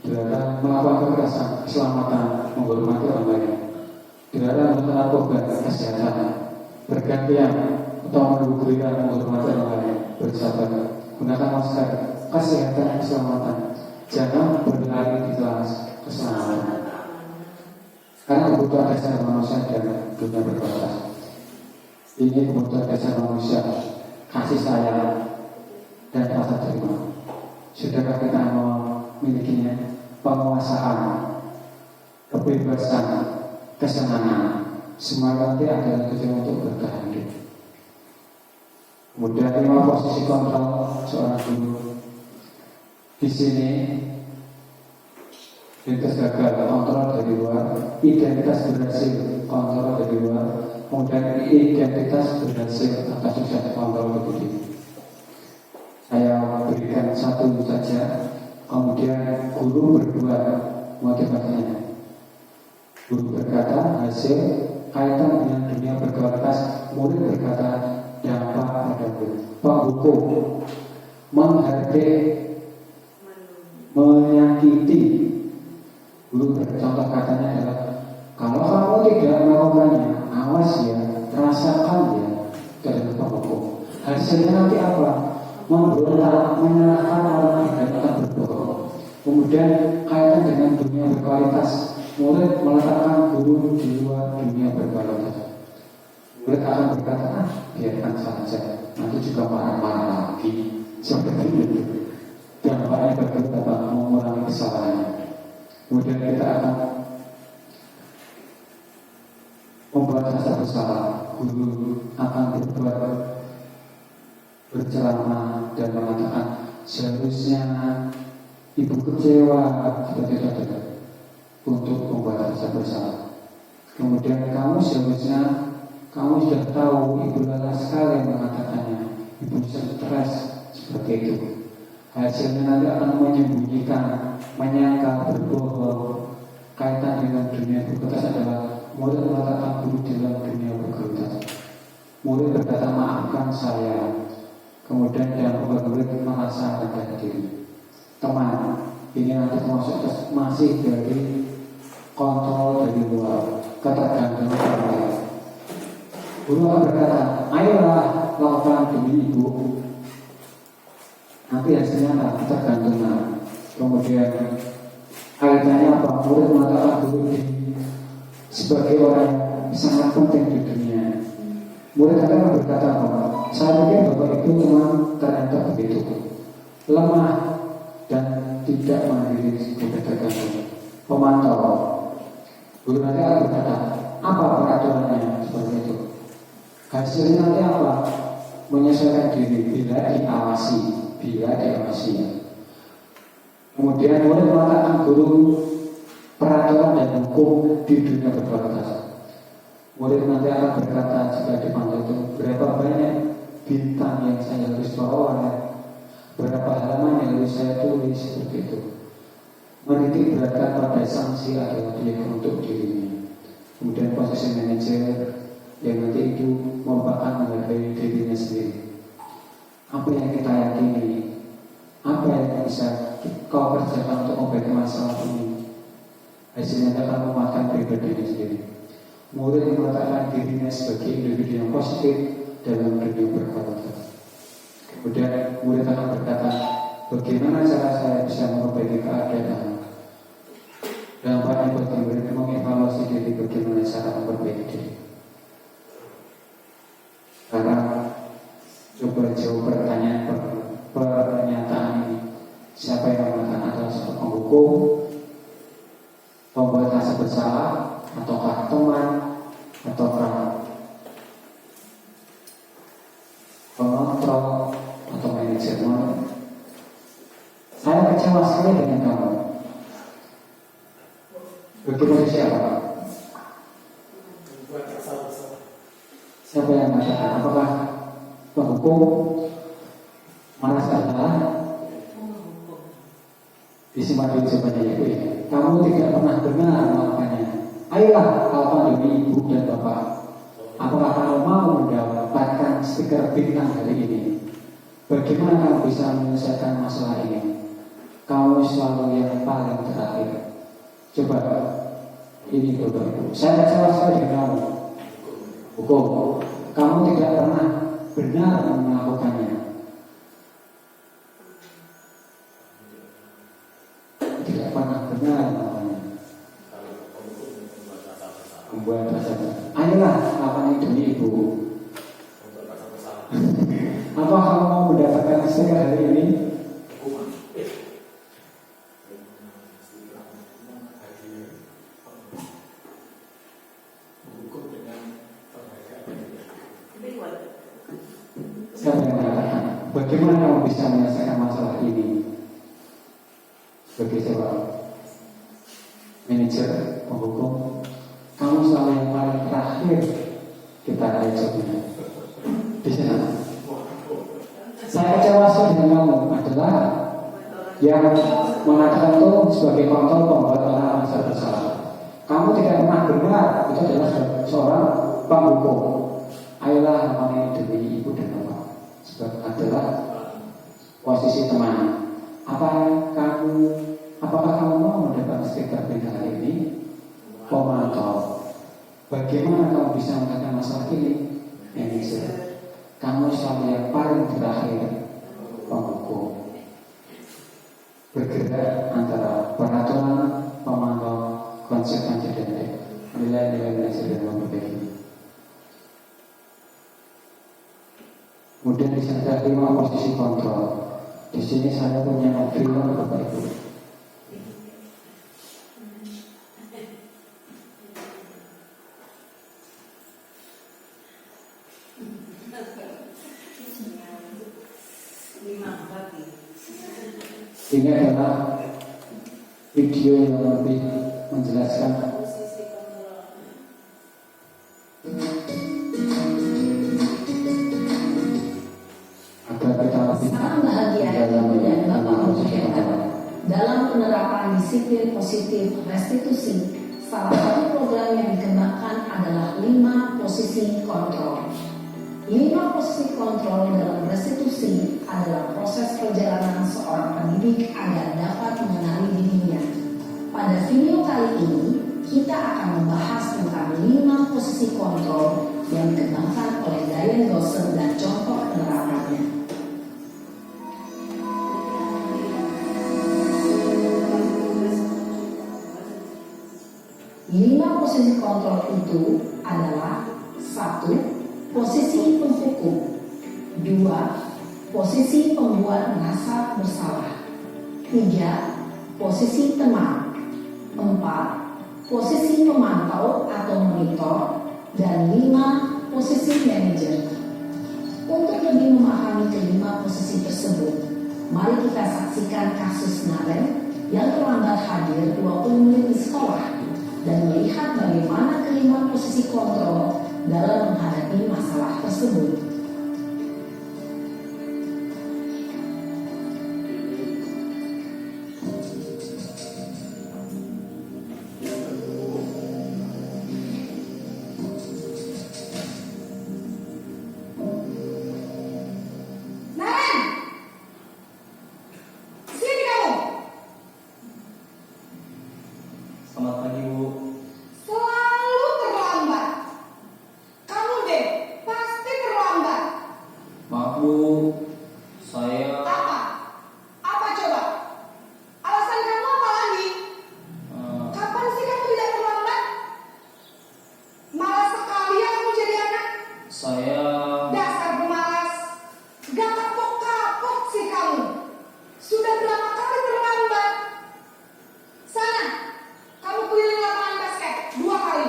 Dilarang melakukan kekerasan, keselamatan, menghormati orang lain. Dilarang melakukan narkoba, kesehatan, bergantian atau menunggu giliran, menghormati orang lain, bersabar, gunakan masker, kesehatan, keselamatan, jangan berlari di kelas, keselamatan. Karena kebutuhan dasar manusia dan dunia berbatas. Ini kebutuhan dasar manusia, kasih sayang dan rasa terima. Sudahkah kita memilikinya? Penguasaan, kebebasan, kesenangan, semua nanti adalah tujuan untuk bertahan hidup. Kemudian 5 posisi kontrol seorang guru. Di sini identitas gagal, kontrol dari luar, identitas berhasil, kontrol dari luar, kemudian identitas berhasil atas sukses, kontrol dari diri. Saya berikan satu saja. Kemudian guru berbuat motivasinya. Guru berkata hasil kaitan dengan dunia berkualitas, murid berkata dampak pada murid. Penghukum menghargai, menyakiti. Guru bercontoh katanya adalah kalau kamu tidak melakukannya, awas ya, rasakan ya, dari penghukum. Hasilnya nanti apa? Memberontak, menyalahkan orang lain dan akan berbohong. Kemudian kaitan dengan dunia berkualitas, murid meletakkan guru di luar dunia berkualitas. Murid akan berkata, biarkan saja, nanti juga marah-marah lagi. Seperti itu. Dampaknya bagi kita mengurangi kesalahannya. Kemudian kita akan membuat rasa bersalah. Guru akan berbuat berceramah dan mengatakan seharusnya ibu kecewa seperti itu untuk membuat rasa bersalah. Kemudian kamu seharusnya kamu sudah tahu ibu lelah sekali mengatakannya, ibu stres seperti itu. Hasilnya nanti akan menyembunyikan, menyangka, berbohong. Kaitan dengan dunia berkualitas adalah murid mengatakan guru dalam dunia berkualitas. Murid berkata maafkan saya. Kemudian yang murid merasa rendah diri. Teman, ini nanti termasuk masih dari kontrol dari luar, ketergantungan orang lain. Guru akan berkata, ayolah lakukan demi ibu. Nanti hasilnya apa? Ketergantungan. Kemudian kaitannya apa? Murid mengatakan guru ini sebagai orang yang sangat penting di dunia. Murid akan berkata bahwa saya pikir bapak itu cuma ternyata begitu lemah dan tidak mandiri, tidak tergantung. Pemantau. Guru nanti akan berkata, apa peraturannya seperti itu? Hasilnya nanti apa? Menyesuaikan diri bila diawasi. Kemudian murid mengatakan guru peraturan dan hukum di dunia berkualitas. Murid nanti akan berkata jika dipanggil itu berapa banyak bintang yang saya harus bawa, berapa halaman yang harus saya tulis, seperti itu. Menitik beratkan pada sanksi adalah dia untuk dirinya. Kemudian posisi manajer yang nanti itu merupakan menghargai dirinya sendiri. Apa yang kita yakini, apa yang bisa kau kerjakan untuk memperbaiki masalah ini, hasilnya akan memuatkan pribadinya sendiri. Murid mengatakan dirinya sebagai individu yang positif dalam dunia berkualitas. Kemudian murid akan berkata, bagaimana cara saya bisa memperbaiki keadaan? Dampaknya bagi murid mengevaluasi diri, bagaimana cara memperbaiki diri. Karena coba jawab pernyataan ini. Siapa yang mengatakan adalah seorang penghukum, pembuat rasa bersalah, ataukah teman, ataukah pengontrol, atau manajemen? Saya kecewa sekali dengan kamu. Bagaimana siapa? Siapa yang mengatakan? Apakah penghukum merasa salah? Disimak dulu jawabannya ibu ya. Kamu tidak pernah benar melakukannya. Ayolah lakukan demi ibu dan bapak. Apakah kamu mau mendapatkan stiker bintang hari ini? Bagaimana kamu bisa menyelesaikan masalah ini? Kamu selalu yang paling terakhir. Coba ini bapak ibu. Saya kecewa sekali dengan kamu. Hukum, kamu tidak pernah benar melakukannya. Tidak pernah benar melakukannya. Membuat rasa. Ayolah lakukan demi ibu. Apa kamu mau mendapatkan stiker hari ini? Siapa yang mengatakan? Bagaimana kamu bisa menyelesaikan masalah ini? Sebagai seorang manajer, penghukum, kamu selalu yang paling terakhir kita jawabnya. Di sana. Saya kecewa dengan kamu adalah yang mengatakan itu sebagai kontrol pembuat orang merasa bersalah. Kamu tidak pernah benar, itu adalah seorang penghukum. Ayolah lakukan ini demi ibu dan bapak. Sebab adalah posisi teman. Apakah kamu mau mendapat stiker berita hari ini? Pemantau. Bagaimana kamu bisa mengatakan masalah ini? Manajer. Kamu selalu yang paling terakhir penghukum. Bergerak antara peraturan, pemantau, konsekuensi dan nilai-nilai manajer dan memperbaiki. Kemudian di sana 5 posisi kontrol. Di sini saya punya film Bapak Ibu. Ini adalah video yang lebih menjelaskan. Salam bahagia Ibu dan Bapak Mendengar. Dalam penerapan disiplin positif restitusi, salah satu program yang dikembangkan adalah 5 posisi kontrol. 5 posisi kontrol dalam restitusi adalah proses perjalanan seorang pendidik agar dapat mengenali dirinya. Pada video kali ini, kita akan membahas tentang 5 posisi kontrol yang dikembangkan oleh Diane Dawson dan contoh penerapannya. 5 posisi kontrol itu adalah 1. Posisi penghukum, 2. Posisi pembuat merasa bersalah, 3. Posisi teman, 4. Posisi pemantau atau monitor, dan 5. Posisi manajer. Untuk lebih memahami kelima posisi tersebut, mari kita saksikan kasus Naren yang terlambat hadir 20 menit di sekolah dan melihat bagaimana kelima posisi kontrol dalam menghadapi masalah tersebut. Selamat pagi, Bu. Selalu terlambat. Kamu deh, pasti terlambat. Maaf, Bu. Saya Apa? Apa coba? Alasan kamu apa lagi? Kapan sih kamu tidak terlambat? Malas sekali ya kamu jadi anak. saya Dasar pemalas. Gak kapok-kapok sih kamu. Sudah berapa kali terlambat? Sana, kamu keliling lapangan basket 2 kali.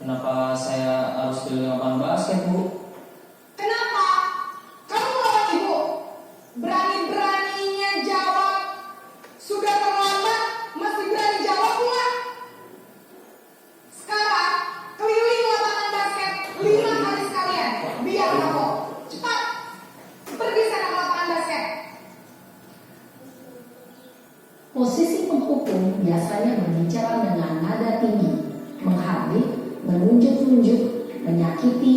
kenapa saya harus keliling lapangan basket, Bu? Kenapa? Kamu melawan ibu. Berani-beraninya jawab. Sudah terlambat, masih berani jawab pula. Sekarang, keliling lapangan basket 5 kali sekalian. Biar kapok. Cepat. Pergi sana ke lapangan basket. Posisi penghukum biasanya berbicara dengan nada tinggi, menghardik, menunjuk-nunjuk, menyakiti,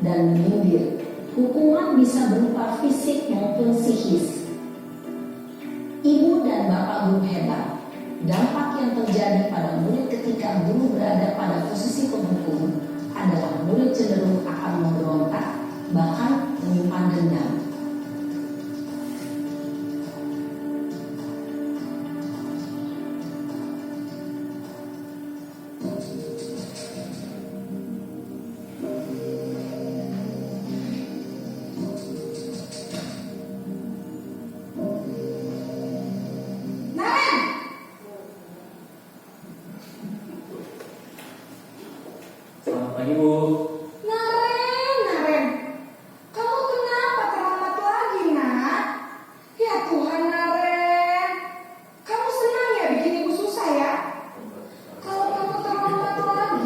dan menyindir. Hukuman bisa berupa fisik maupun psikis. Ibu dan bapak guru hebat. Dampak yang terjadi pada murid ketika guru berada pada posisi penghukum adalah murid cenderung akan memberontak, bahkan menyimpan dendam. Naren, Selamat pagi, Bu. Naren. Kamu kenapa terlambat lagi, nak? Ya Tuhan, Naren. Kamu senang ya bikin ibu susah ya? Kalau kamu terlambat lagi,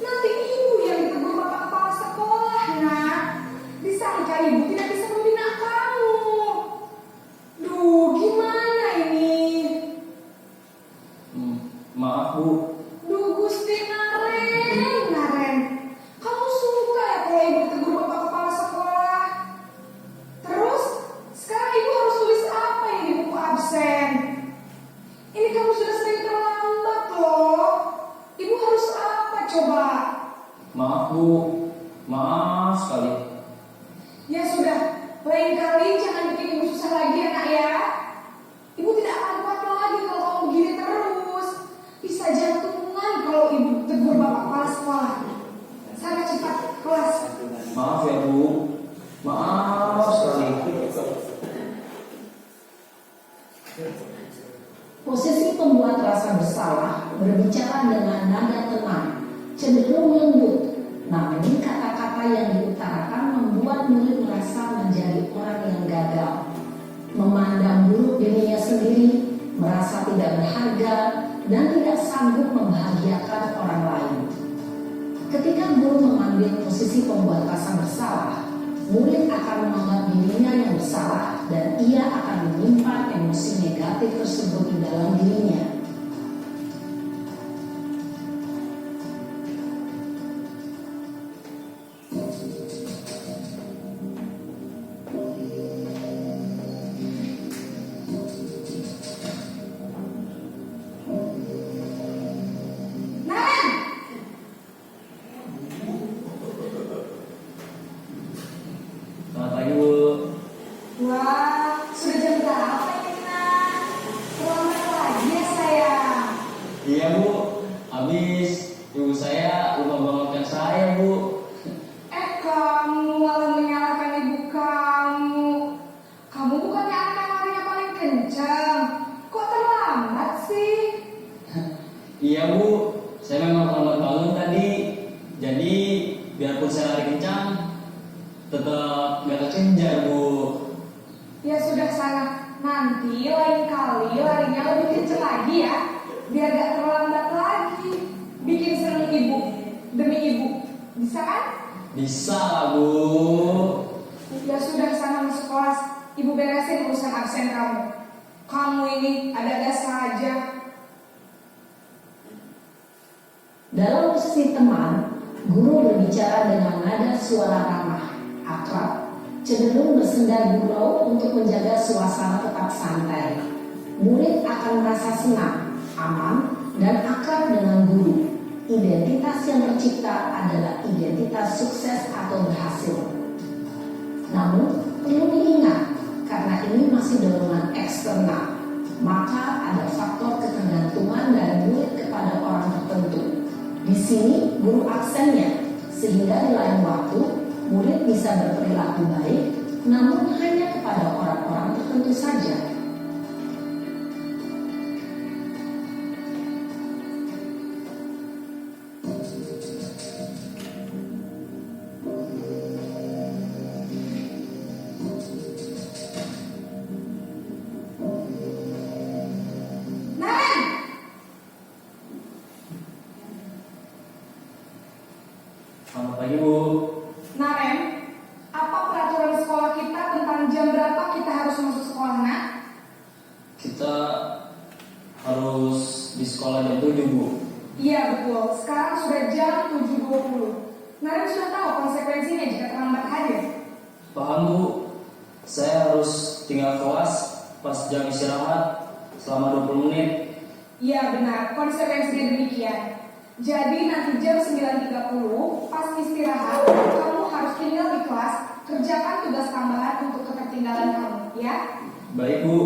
nanti ibu yang ditegur bapak kepala sekolah, nak. Disangka ibu tidak bisa membina kamu. Duh, gimana ini? Maaf sekali. Posisi pembuat rasa bersalah berbicara dengan nada tenang, cenderung lembut, namun kata-kata yang diutarakan membuat murid merasa menjadi orang yang gagal, memandang buruk dirinya sendiri, merasa tidak berharga, dan tidak sanggup membahagiakan orang lain. Ketika guru mengambil posisi pembuat rasa bersalah, murid akan menganggap dirinya yang bersalah dan ia akan menyimpan emosi negatif tersebut di dalam dirinya. Selamat pagi, Bu. Wah, sudah jam berapa ini, Nak? Terlambat lagi ya, sayang. Iya, Bu. Habis ibu saya lupa bangunkan saya, Bu. Kamu malah menyalahkan ibu kamu. Kamu bukannya anak yang larinya paling kencang. Kok terlambat sih? Iya, Bu. Saya memang terlambat bangun tadi. Jadi biarpun saya lari kencang, tetap gak kekejar, Bu. Ya sudah sana. Nanti lain kali larinya lebih kencang lagi ya. Biar gak terlambat lagi. Bikin seneng ibu. Demi ibu. Bisa kan? Bisa lah, Bu. Ya sudah sana masuk kelas. Ibu beresin urusan absen kamu. Kamu ini ada-ada saja. Dalam posisi teman, guru berbicara dengan nada suara ramah, akrab, cenderung bersenda gurau untuk menjaga suasana tetap santai. Murid akan merasa senang, aman, dan akrab dengan guru. Identitas yang tercipta adalah identitas sukses atau berhasil. Namun, perlu diingat, karena ini masih dorongan eksternal, maka ada faktor ketergantungan dari murid kepada orang tertentu. Di sini guru aksennya, sehingga di lain waktu murid bisa berperilaku baik, namun hanya kepada orang-orang tertentu saja. Naren! Selamat pagi, Bu. Naren, apa peraturan sekolah kita tentang jam berapa kita harus masuk sekolah, Nak? Kita harus di sekolah jam 7, Bu. Iya betul, sekarang sudah jam 7.20. Naren sudah tahu konsekuensinya jika terlambat hadir. Paham, Bu. Saya harus tinggal kelas pas jam istirahat selama 20 menit. Iya benar, konsekuensinya demikian. Jadi nanti jam 9.30 pas istirahat, kamu harus tinggal di kelas, kerjakan tugas tambahan untuk ketertinggalan kamu, ya? Baik, Bu.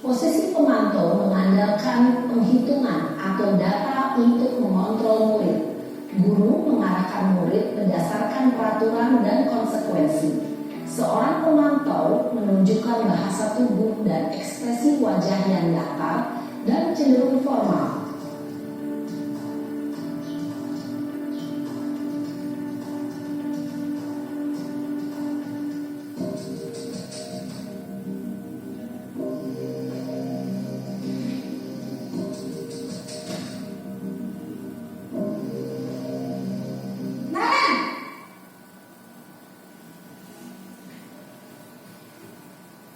Posisi pemantau mengandalkan penghitungan atau data untuk mengontrol murid. Guru mengarahkan murid berdasarkan peraturan dan konsekuensi. Seorang pemantau menunjukkan bahasa tubuh dan ekspresi wajah yang datar dan cenderung formal. Naren!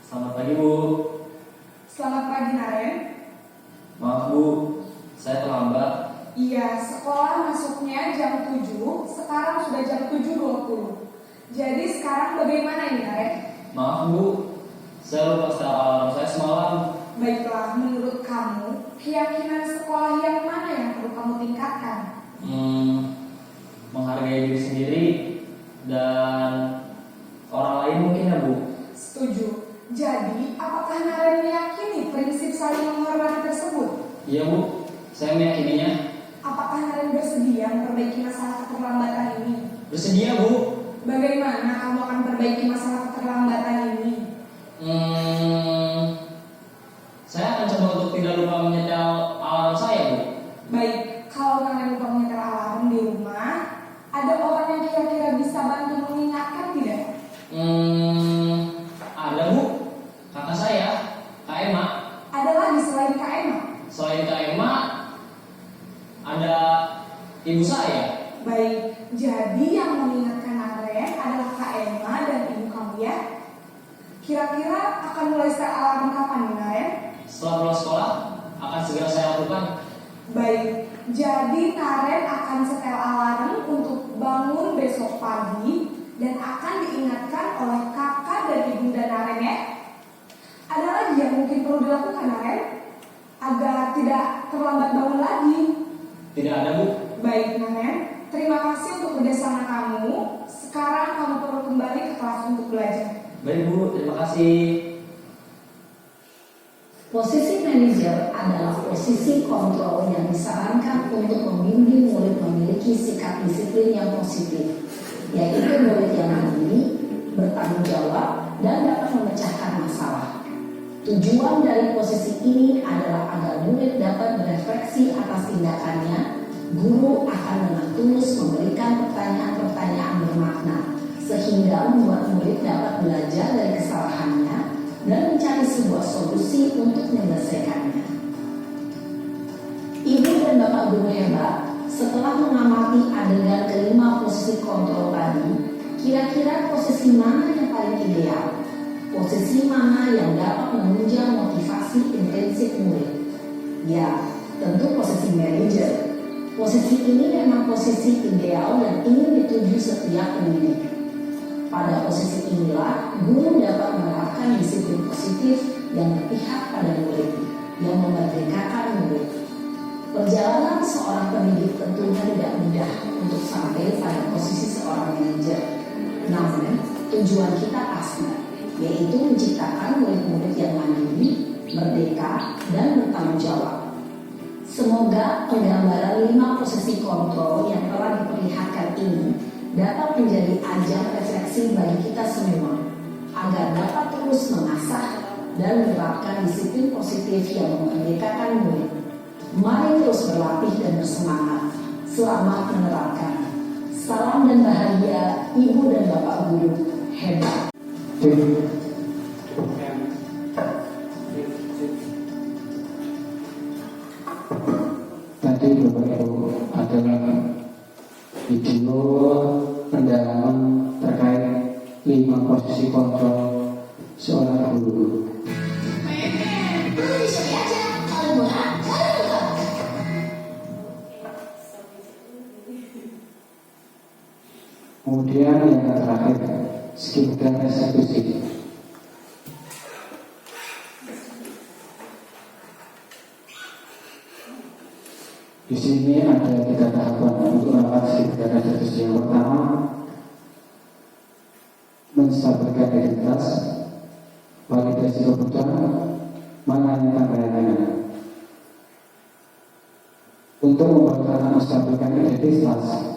Selamat pagi, Bu. Selamat pagi, Naren. Maaf, Bu. Saya terlambat. Iya, sekolah masuknya jam 7, sekarang sudah jam 7.20. Jadi sekarang bagaimana ini, Naren? Maaf, Bu. Saya lupa setel alarm saya semalam. Baiklah, menurut kamu, keyakinan sekolah yang mana yang perlu kamu tingkatkan? Menghargai diri sendiri dan orang lain mungkin, ya, Bu. Setuju. Jadi, apakah Naren meyakini prinsip saling menghormati tersebut? Iya, Bu. Saya meyakininya. Apakah Naren bersedia memperbaiki masalah keterlambatan ini? Bersedia, Bu? Bagaimana kamu akan perbaiki masalah keterlambatan ini? Saya akan coba untuk tidak lupa menyetel alarm saya, Bu. Baik, kalau kalian lupa menyetel alarm di rumah, ada orang yang kira-kira bisa bantu mengingatkan tidak? Ada, Bu. Kakak saya, Kak Emma. Ada lagi selain Kak Emma? Selain Kak Emma, ada ibu saya. Baik, jadi yang mengingatkan Naren adalah Kak Emma dan ibu kamu ya? Kira-kira akan mulai setel alarm kapan nih Naren? Setelah pulang sekolah, akan segera saya lakukan. Baik, jadi Naren akan setel alarm untuk bangun besok pagi dan akan diingatkan oleh kakak dan ibunda Naren ya. Ada lagi yang mungkin perlu dilakukan Naren agar tidak terlambat bangun lagi? Tidak ada, Bu. Baik Naren, terima kasih untuk kerjasama kamu. Sekarang kamu perlu kembali ke kelas untuk belajar. Baik, Bu. Terima kasih. Posisi manajer adalah posisi kontrol yang disarankan untuk membimbing murid memiliki sikap disiplin yang positif, yaitu murid yang mandiri, bertanggung jawab, dan dapat memecahkan masalah. Tujuan dari posisi ini adalah agar murid dapat berefleksi atas tindakannya. Guru akan dengan tulus memberikan pertanyaan-pertanyaan bermakna, sehingga membuat murid dapat belajar dari kesalahannya dan mencari sebuah solusi untuk menyelesaikannya. Ibu dan bapak guru hebat, setelah mengamati adegan kelima posisi kontrol tadi, kira-kira posisi mana yang paling ideal? Posisi mana yang dapat menunjang motivasi intensif murid? Ya, tentu posisi manajer. Posisi ini memang posisi ideal yang ingin dituju setiap pendidik. Pada posisi inilah, guru dapat menerapkan disiplin positif yang berpihak pada murid, yang memerdekakan murid. Perjalanan seorang pendidik tentunya tidak mudah untuk sampai pada posisi seorang manajer. Namun, tujuan kita pasti, yaitu menciptakan murid-murid yang mandiri, merdeka, dan bertanggung jawab. Semoga penggambaran 5 posisi kontrol yang telah diperlihatkan ini dapat menjadi ajang refleksi bagi kita semua, agar dapat terus mengasah dan menerapkan disiplin positif yang memerdekakan murid. Mari terus berlatih dan bersemangat. Selamat menerapkan. Salam dan bahagia Ibu dan Bapak Guru hebat. Tadi Bapak Ibu adalah video pendalaman terkait 5 posisi kontrol seorang guru. Kemudian yang terakhir, skill eksekusi. Di sini ada 3 tahapan untuk melakukan skill eksekusi. Yang pertama, menstabilkan identitas, validasi kebutuhan, menanyakan keyakinan. Untuk membuat anak menstabilkan identitas,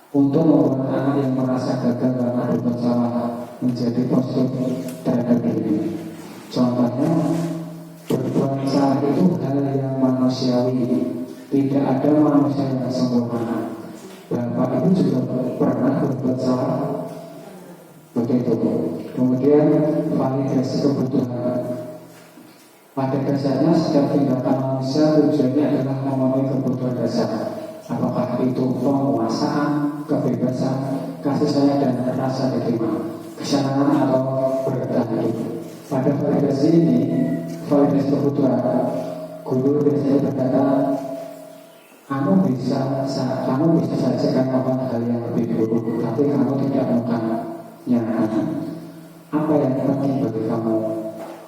untuk membuat anak yang merasa gagal karena berbuat salah menjadi positif terhadap diri. Contohnya, berbuat salah itu hal yang manusiawi. Tidak ada manusia yang sempurna. Bapak Ibu juga pernah berbuat salah. Begitu. Kemudian validasi kebutuhan. Pada dasarnya setiap tindakan manusia tujuannya adalah memenuhi kebutuhan dasar. Apakah itu penguasaan, kebebasan, kasih sayang dan rasa diterima, kesenangan atau bertahan hidup. Pada validasi ini, validasi kebutuhan, guru biasanya berkata, kamu bisa saja melakukan hal yang lebih buruk, tapi kamu tidak melakukannya. Apa yang penting bagi kamu?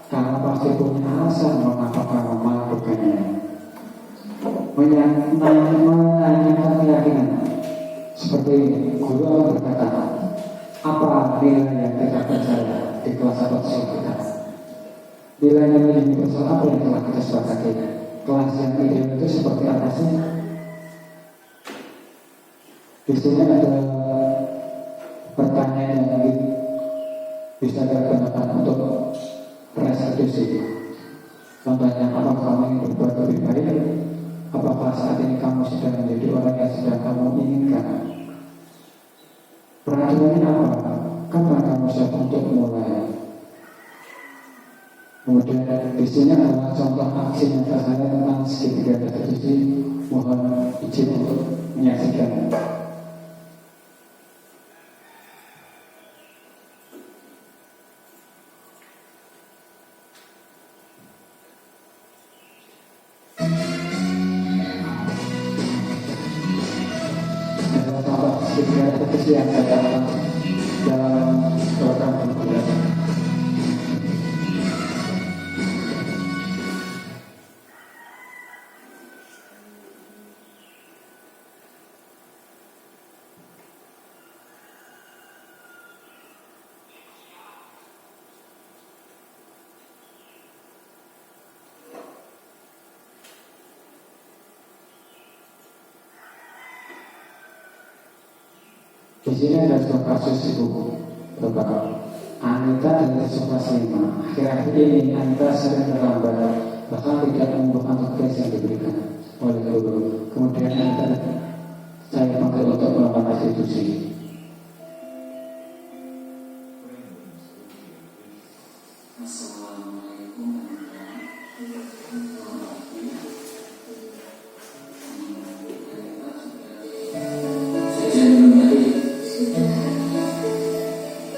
Kamu pasti punya alasan mengapa kamu melakukannya. Menanyakan keyakinan. Seperti guru akan berkata, apa nilai yang kita percaya di kelas atau kita? Nilai-nilai universal apa yang telah kita sepakati? Kelas yang ideal itu seperti apa sih? Di sini ada pertanyaan yang mungkin bisa digunakan untuk restitusi. Contohnya, apakah kamu ingin berbuat lebih baik? Apakah saat ini kamu sedang menjadi orang yang sedang kamu inginkan? Peraturannya apa? Kapan kamu siap untuk mulai? Kemudian di sini adalah contoh aksi yang saya tentang segitiga restitusi. Mohon izin untuk menyaksikan. Adalah contoh segitiga restitusi yang saya lakukan dalam program pembelajaran. Di sini ada sebuah kasus ibu Bapak Anita dari kelas 5. Akhir-akhir ini Anita sering terlambat, bahkan tidak mengumpulkan tugas yang diberikan oleh guru. Kemudian Anita saya panggil untuk melakukan restitusi.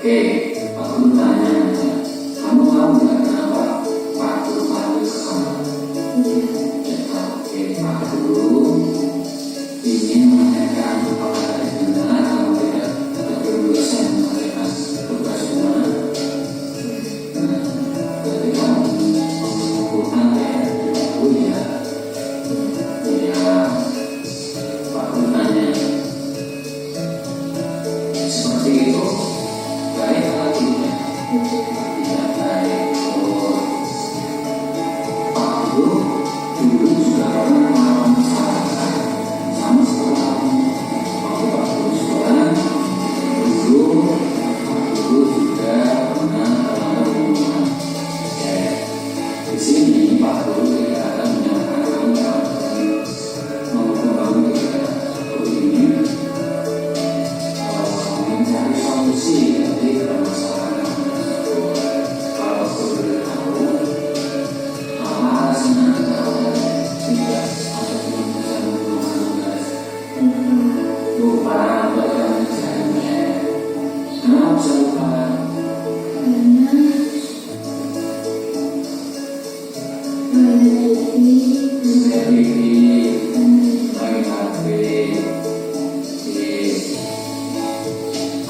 Oke, aku tanya, kamu tahu nggak kenapa Pak Guru panggil ke kamu? Oke, Pak Guru ingin menanyakan apakah benar kamu tidak berurusan dengan tugas rumah. Ketika mengumpulkan aku ya, Pak Guru tanya, seperti itu. Baik lagi tidak baik. Pak Guru dulu juga pernah melawan kesalahan sama sekolah. Waktu Pak Guru sekolah dulu, Pak Guru juga pernah terlambat pengumuman. Di sini Pak Guru tidak akan menyalahkan kamu maupun kamu tidak Guru ini mencari solusi dari permasalahan. Kalau sudah tahu apa alasan Anda tidak atau belum bisa menggunakan tugas, lupa bagaimana caranya. Kenapa bisa lupa?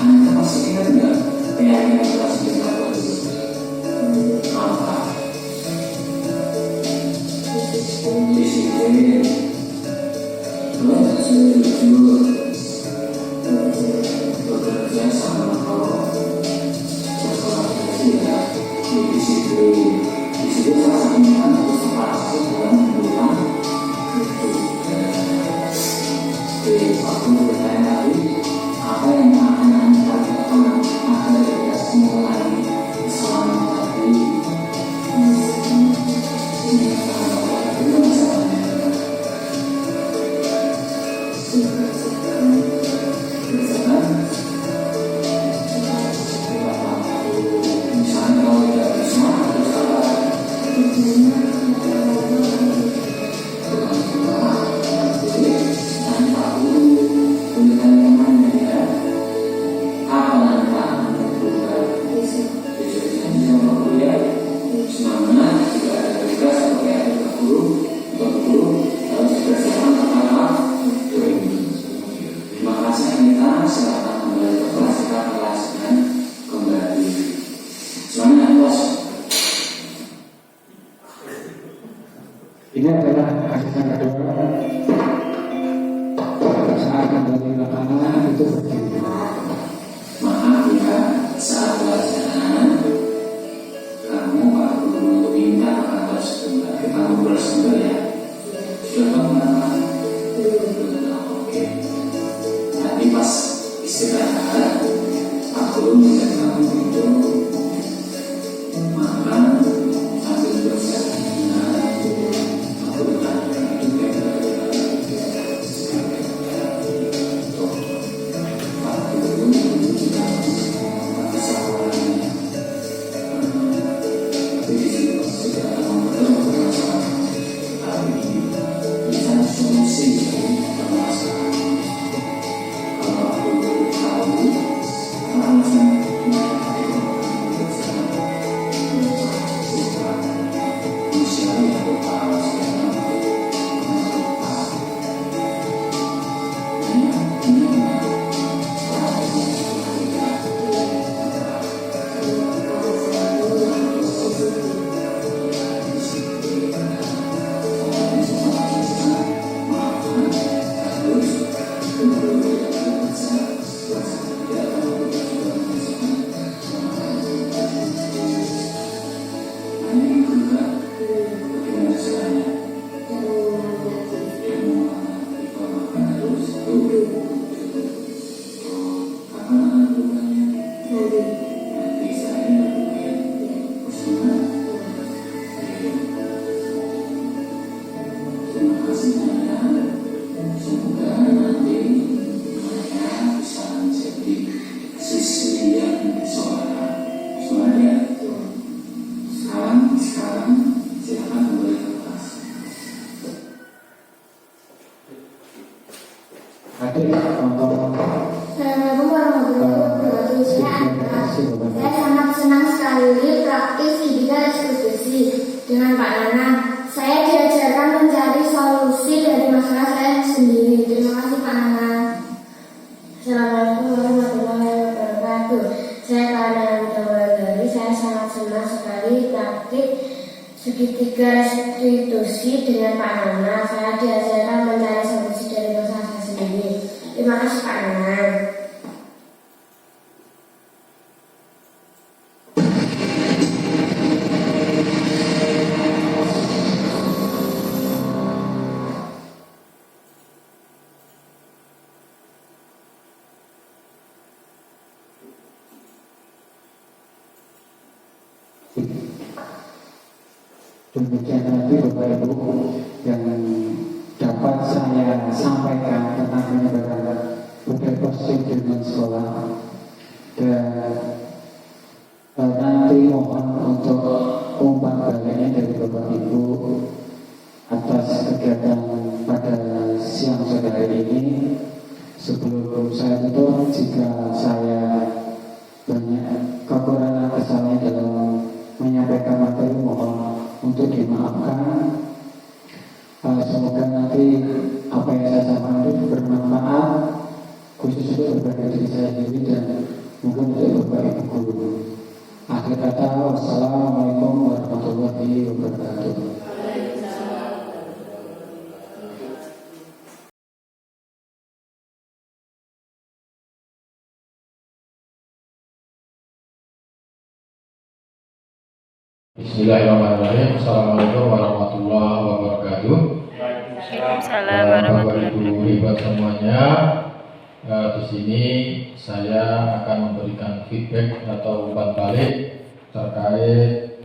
Anda masih ingat nggak yang kelas 5 apa? Disiplin, terus jujur, bekerja sama kawan, berkolaborasi ya, disiplin. Disiplin salah satunya kan harus pasti dalam kehidupan. Waktu bertanya tadi, apa yang akan Anda lakukan agar tidak mengulangi kesalahan tadi? Itu masalahnya. Misalnya kalau tidak bisa, Ini adalah kasus yang kedua. Saat kembali ke kanan itu berdiri. maaf ya, saat pelajaran kamu Pak Guru minta harus kembali, kamu harus kembali ya. Sudah bangun? Oke. Nanti pas istirahat Assalamualaikum warahmatullahi wabarakatuh. Saya sangat senang sekali praktis fisika diskusi dengan Pak Nanang. Saya diajarkan mencari solusi dari masalah saya sendiri. Terima kasih Pak Nanang. Assalamualaikum warahmatullahi wabarakatuh. Saya Pak Nanang Dawagari. Saya sangat senang sekali praktik segitiga restitusi dengan Pak Nanang. Saya diajarkan mencari solusi dari masalah saya sendiri. Terima kasih Pak Nanang. Demikian tadi Bapak Ibu yang dapat saya sampaikan tentang penyebaran budaya positif di lingkungan sekolah, dan nanti mohon untuk umpan baliknya dari Bapak Ibu atas kegiatan pada siang sore hari ini. Sebelum saya tutup, jika saya banyak kekurangan kesalahan dalam menyampaikan materi, mohon untuk dimaafkan. Semoga nanti apa yang saya sampaikan itu bermanfaat, khusus untuk berbagi diri saya sendiri dan mungkin untuk Bapak Ibu guru. Akhir kata, wassalamualaikum warahmatullahi wabarakatuh. Bismillahirrahmanirrahim. Assalamualaikum warahmatullahi wabarakatuh. Waalaikumsalam warahmatullahi Bapak Ibu hebat semuanya. Di sini saya akan memberikan feedback atau umpan balik terkait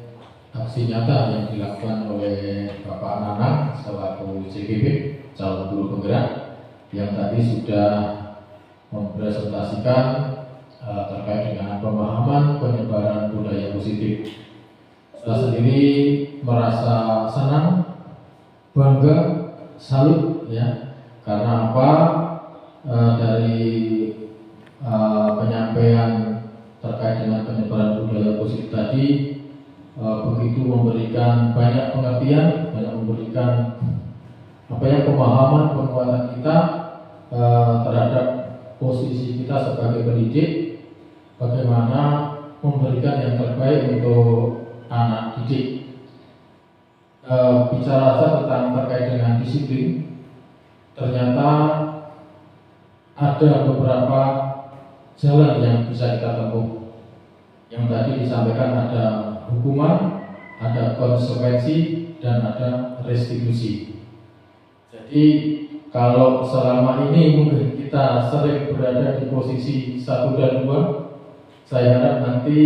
aksi nyata yang dilakukan oleh Bapak Nanang selaku CGP calon guru penggerak yang tadi sudah mempresentasikan terkait dengan pemahaman penyebaran budaya positif. Saya sendiri merasa senang, bangga, salut ya, karena apa? Dari penyampaian terkait dengan penyebaran budaya positif tadi begitu memberikan banyak pengertian, banyak memberikan pemahaman penguatan kita terhadap posisi kita sebagai pendidik, bagaimana memberikan yang terbaik untuk anak didik. Bicara tentang terkait dengan disiplin, ternyata ada beberapa jalan yang bisa kita tempuh. Yang tadi disampaikan ada hukuman, ada konsekuensi, dan ada restitusi. Jadi kalau selama ini mungkin kita sering berada di posisi 1 dan 2, Saya harap nanti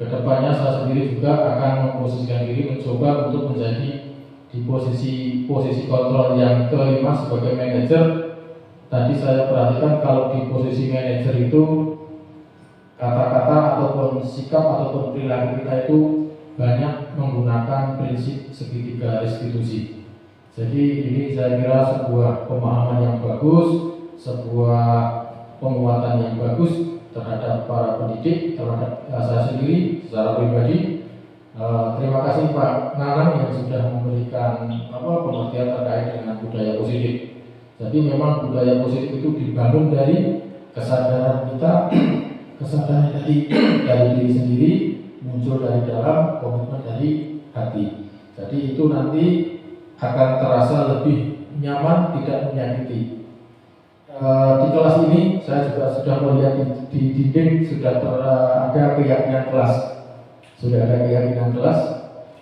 kedepannya saya sendiri juga akan memposisikan diri mencoba untuk menjadi di posisi kontrol yang kelima sebagai manajer. Tadi saya perhatikan kalau di posisi manajer itu kata-kata ataupun sikap ataupun perilaku kita itu banyak menggunakan prinsip segitiga restitusi. Jadi ini saya kira sebuah pemahaman yang bagus, sebuah penguatan yang bagus terhadap para pendidik, terhadap saya sendiri secara pribadi. Terima kasih Pak Nanang yang sudah memberikan pengertian terkait dengan budaya positif. Jadi memang budaya positif itu dibangun dari kesadaran kita, kesadaran dari diri sendiri, muncul dari dalam, komitmen dari hati. Jadi itu nanti akan terasa lebih nyaman, tidak menyakiti. Di kelas ini saya juga sudah melihat di dinding sudah ada keyakinan kelas, sudah ada keyakinan kelas.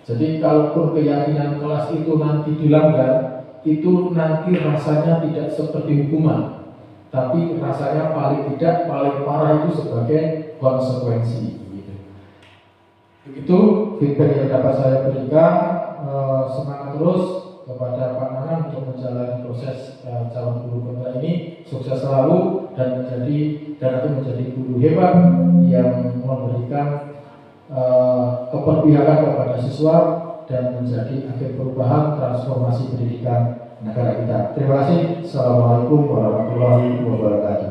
Jadi kalaupun keyakinan kelas itu nanti dilanggar, itu nanti rasanya tidak seperti hukuman, tapi rasanya paling tidak paling parah itu sebagai konsekuensi. Begitu feedback yang dapat saya berikan. Semangat terus kepada Pak Nanang untuk menjalani proses calon guru kontra ini. Sukses selalu dan nanti menjadi guru hebat yang memberikan keberpihakan kepada siswa dan menjadi agen perubahan transformasi pendidikan negara kita. Terima kasih. Assalamualaikum warahmatullahi wabarakatuh.